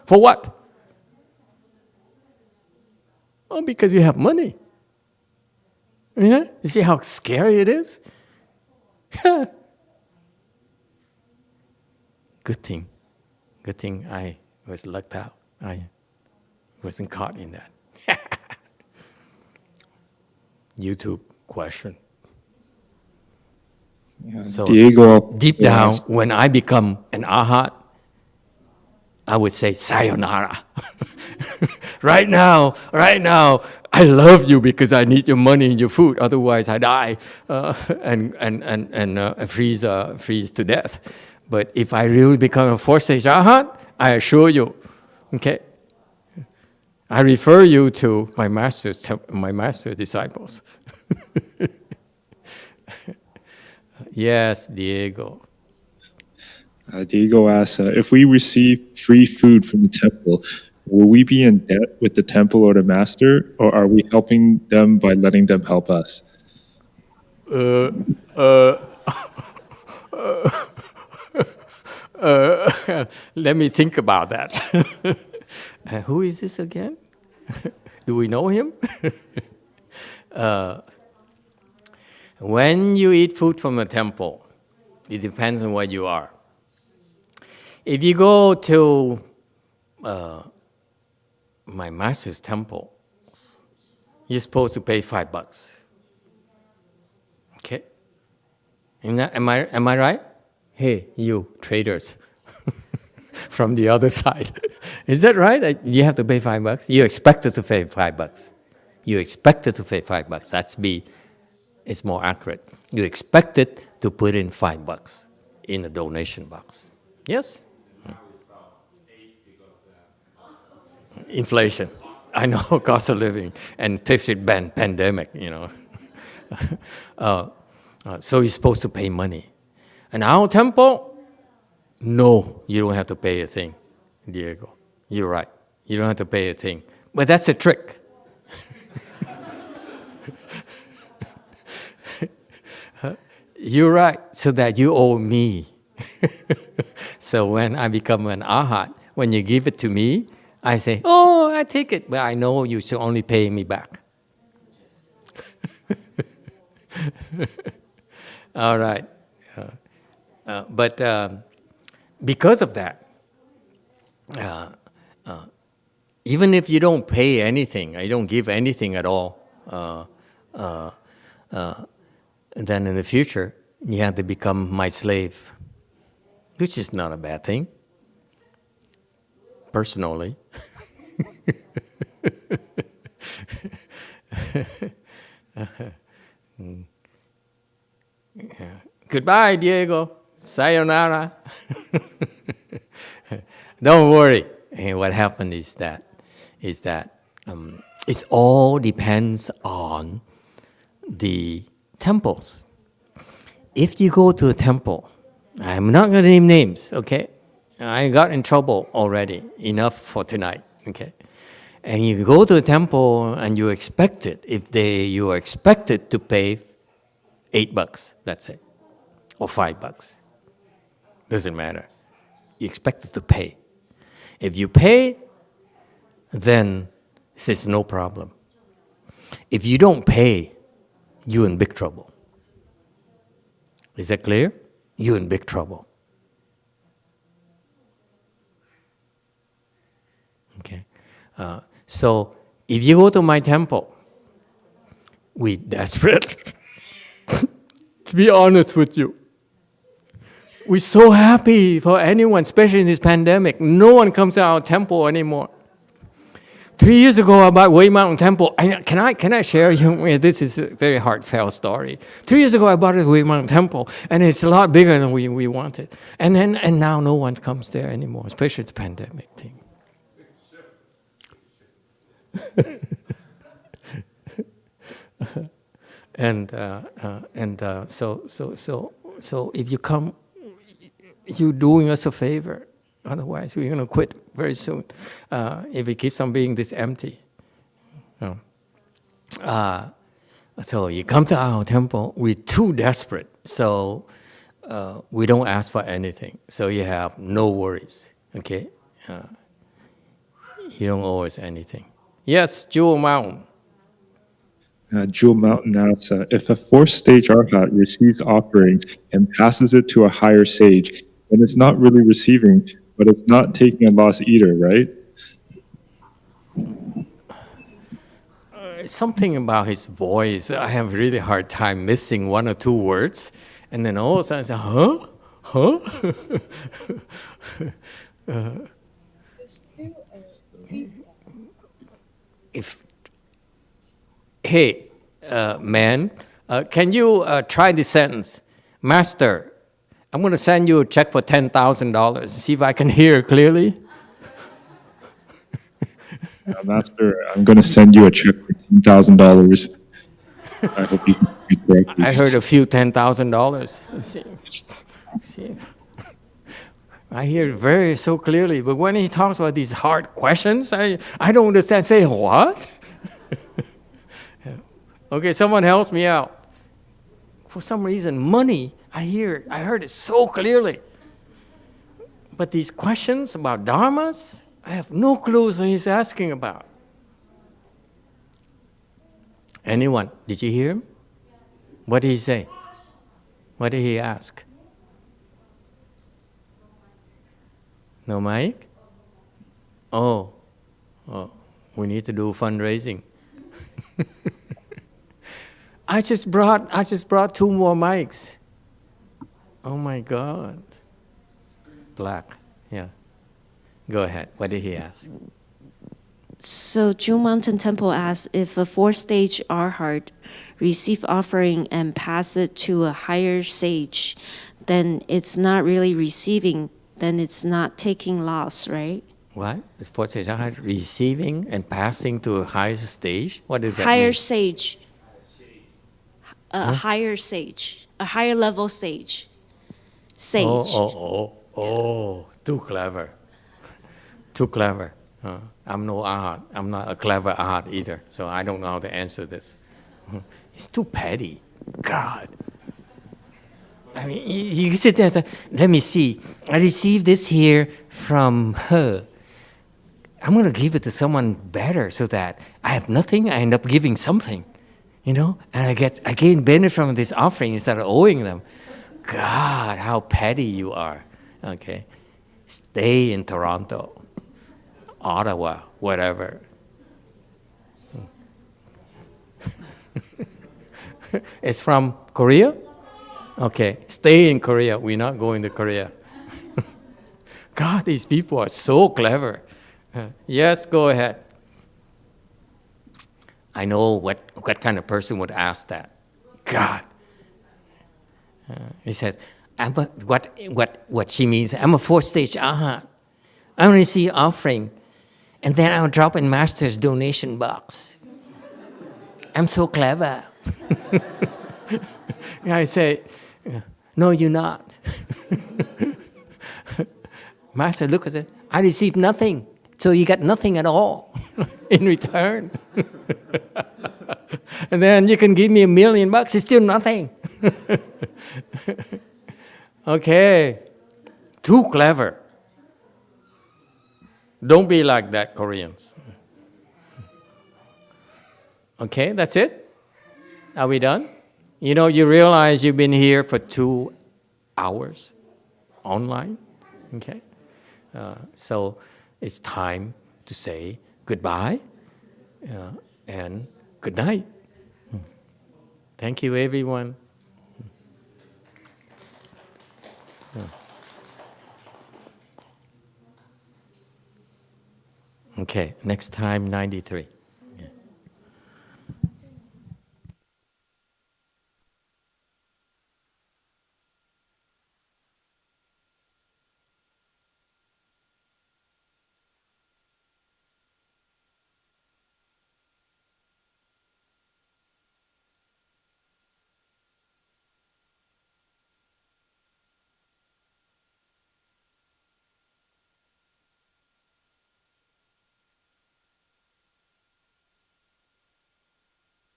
For what? Well, because you have money. Yeah? You see how scary it is? Good thing I was lucked out. I wasn't caught in that. YouTube question. Yeah, So Diego, deep down, when I become an Arhat, I would say sayonara. Right now, I love you because I need your money and your food. Otherwise, I die and freeze to death. But if I really become a fourth stage Arhat, I assure you, okay, I refer you to my master's disciples. Yes, Diego. Diego asks, if we receive free food from the temple, will we be in debt with the temple or the master, or are we helping them by letting them help us? Let me think about that. Who is this again? Do we know him? When you eat food from a temple, it depends on where you are. If you go to my master's temple, you're supposed to pay $5. Okay? Am I right? Hey, you traders from the other side. Is that right? You have to pay $5? You expected to pay $5. You expected to pay $5. It's more accurate. You expected to put in $5 in a donation box. Yes? Inflation. I know, cost of living and pandemic, you know. So you're supposed to pay money. And our temple, no, you don't have to pay a thing, Diego. You're right. You don't have to pay a thing. But that's a trick. You're right, so that you owe me. So when I become an Arhat, when you give it to me, I say, oh, I take it, but I know you should only pay me back. All right. But because of that, even if you don't pay anything, you don't give anything at all, then in the future, you have to become my slave, which is not a bad thing, personally. Goodbye, Diego. Sayonara. Don't worry. And what happened is that it all depends on the temples. If you go to a temple, I'm not going to name names, okay? I got in trouble already, enough for tonight, okay? And you go to a temple and you expect it, you are expected to pay $8, let's say, or $5. Doesn't matter. You expect it to pay. If you pay, then there's no problem. If you don't pay, you're in big trouble. Is that clear? You're in big trouble. Okay. So if you go to my temple, we're desperate. To be honest with you, we're so happy for anyone, especially in this pandemic. No one comes to our temple anymore. 3 years ago, about Way Mountain Temple, can I share you? This is a very heartfelt story. 3 years ago, I bought a Way Mountain Temple, and it's a lot bigger than we wanted. And now no one comes there anymore, especially the pandemic thing. So if you come, you're doing us a favor. Otherwise, we're going to quit very soon if it keeps on being this empty. So you come to our temple, we're too desperate, so we don't ask for anything. So you have no worries, okay? You don't owe us anything. Yes, Jewel Mountain. Jewel Mountain asks, if a fourth stage Arhat receives offerings and passes it to a higher sage, then it's not really receiving, but it's not taking a loss either, right? Something about his voice, I have a really hard time missing one or two words, and then all of a sudden I say, huh? Hey, man, can you try this sentence? Master, I'm going to send you a check for $10,000. See if I can hear clearly. Master, I'm going to send you a check for $10,000. I hope you can be correct. I heard a few $10,000. See. I hear it very so clearly, but when he talks about these hard questions, I don't understand. Say what? Okay, someone helps me out. For some reason, money, I heard it so clearly. But these questions about dharmas, I have no clue what he's asking about. Anyone? Did you hear him? What did he say? What did he ask? No mic? Oh, we need to do fundraising. I just brought 2 more mics. Oh my God. Black, yeah. Go ahead. What did he ask? So Jewel Mountain Temple asks, if a 4th-stage Arhat receive offering and pass it to a higher sage, then it's not really receiving, then it's not taking loss, right? What? Is 4th-stage Arhat receiving and passing to a higher stage? What does that mean? Higher sage. A higher sage. A higher level sage. Sage. Oh, too clever. Too clever. I'm no Arhat. I'm not a clever Arhat either, so I don't know how to answer this. It's too petty. God. I mean, you sit there and say, let me see. I received this here from her. I'm going to give it to someone better so that I have nothing, I end up giving something. You know, and I gain benefit from this offering instead of owing them. God, how petty you are. Okay, stay in Toronto, Ottawa, whatever. It's from Korea? Okay, stay in Korea. We're not going to Korea. God, these people are so clever. Yes, go ahead. I know what kind of person would ask that. God. He says, what she means, I'm a 4th-stage Arhat. I only see offering, and then I'll drop in Master's donation box. I'm so clever. I say, no, you're not. Master look at it, I received nothing, so you got nothing at all in return. And then you can give me $1 million, it's still nothing. Okay, too clever. Don't be like that, Koreans. Okay, that's it? Are we done? You know, you realize you've been here for 2 hours online, okay? So it's time to say goodbye and good night. Thank you, everyone. Okay, next time, 93.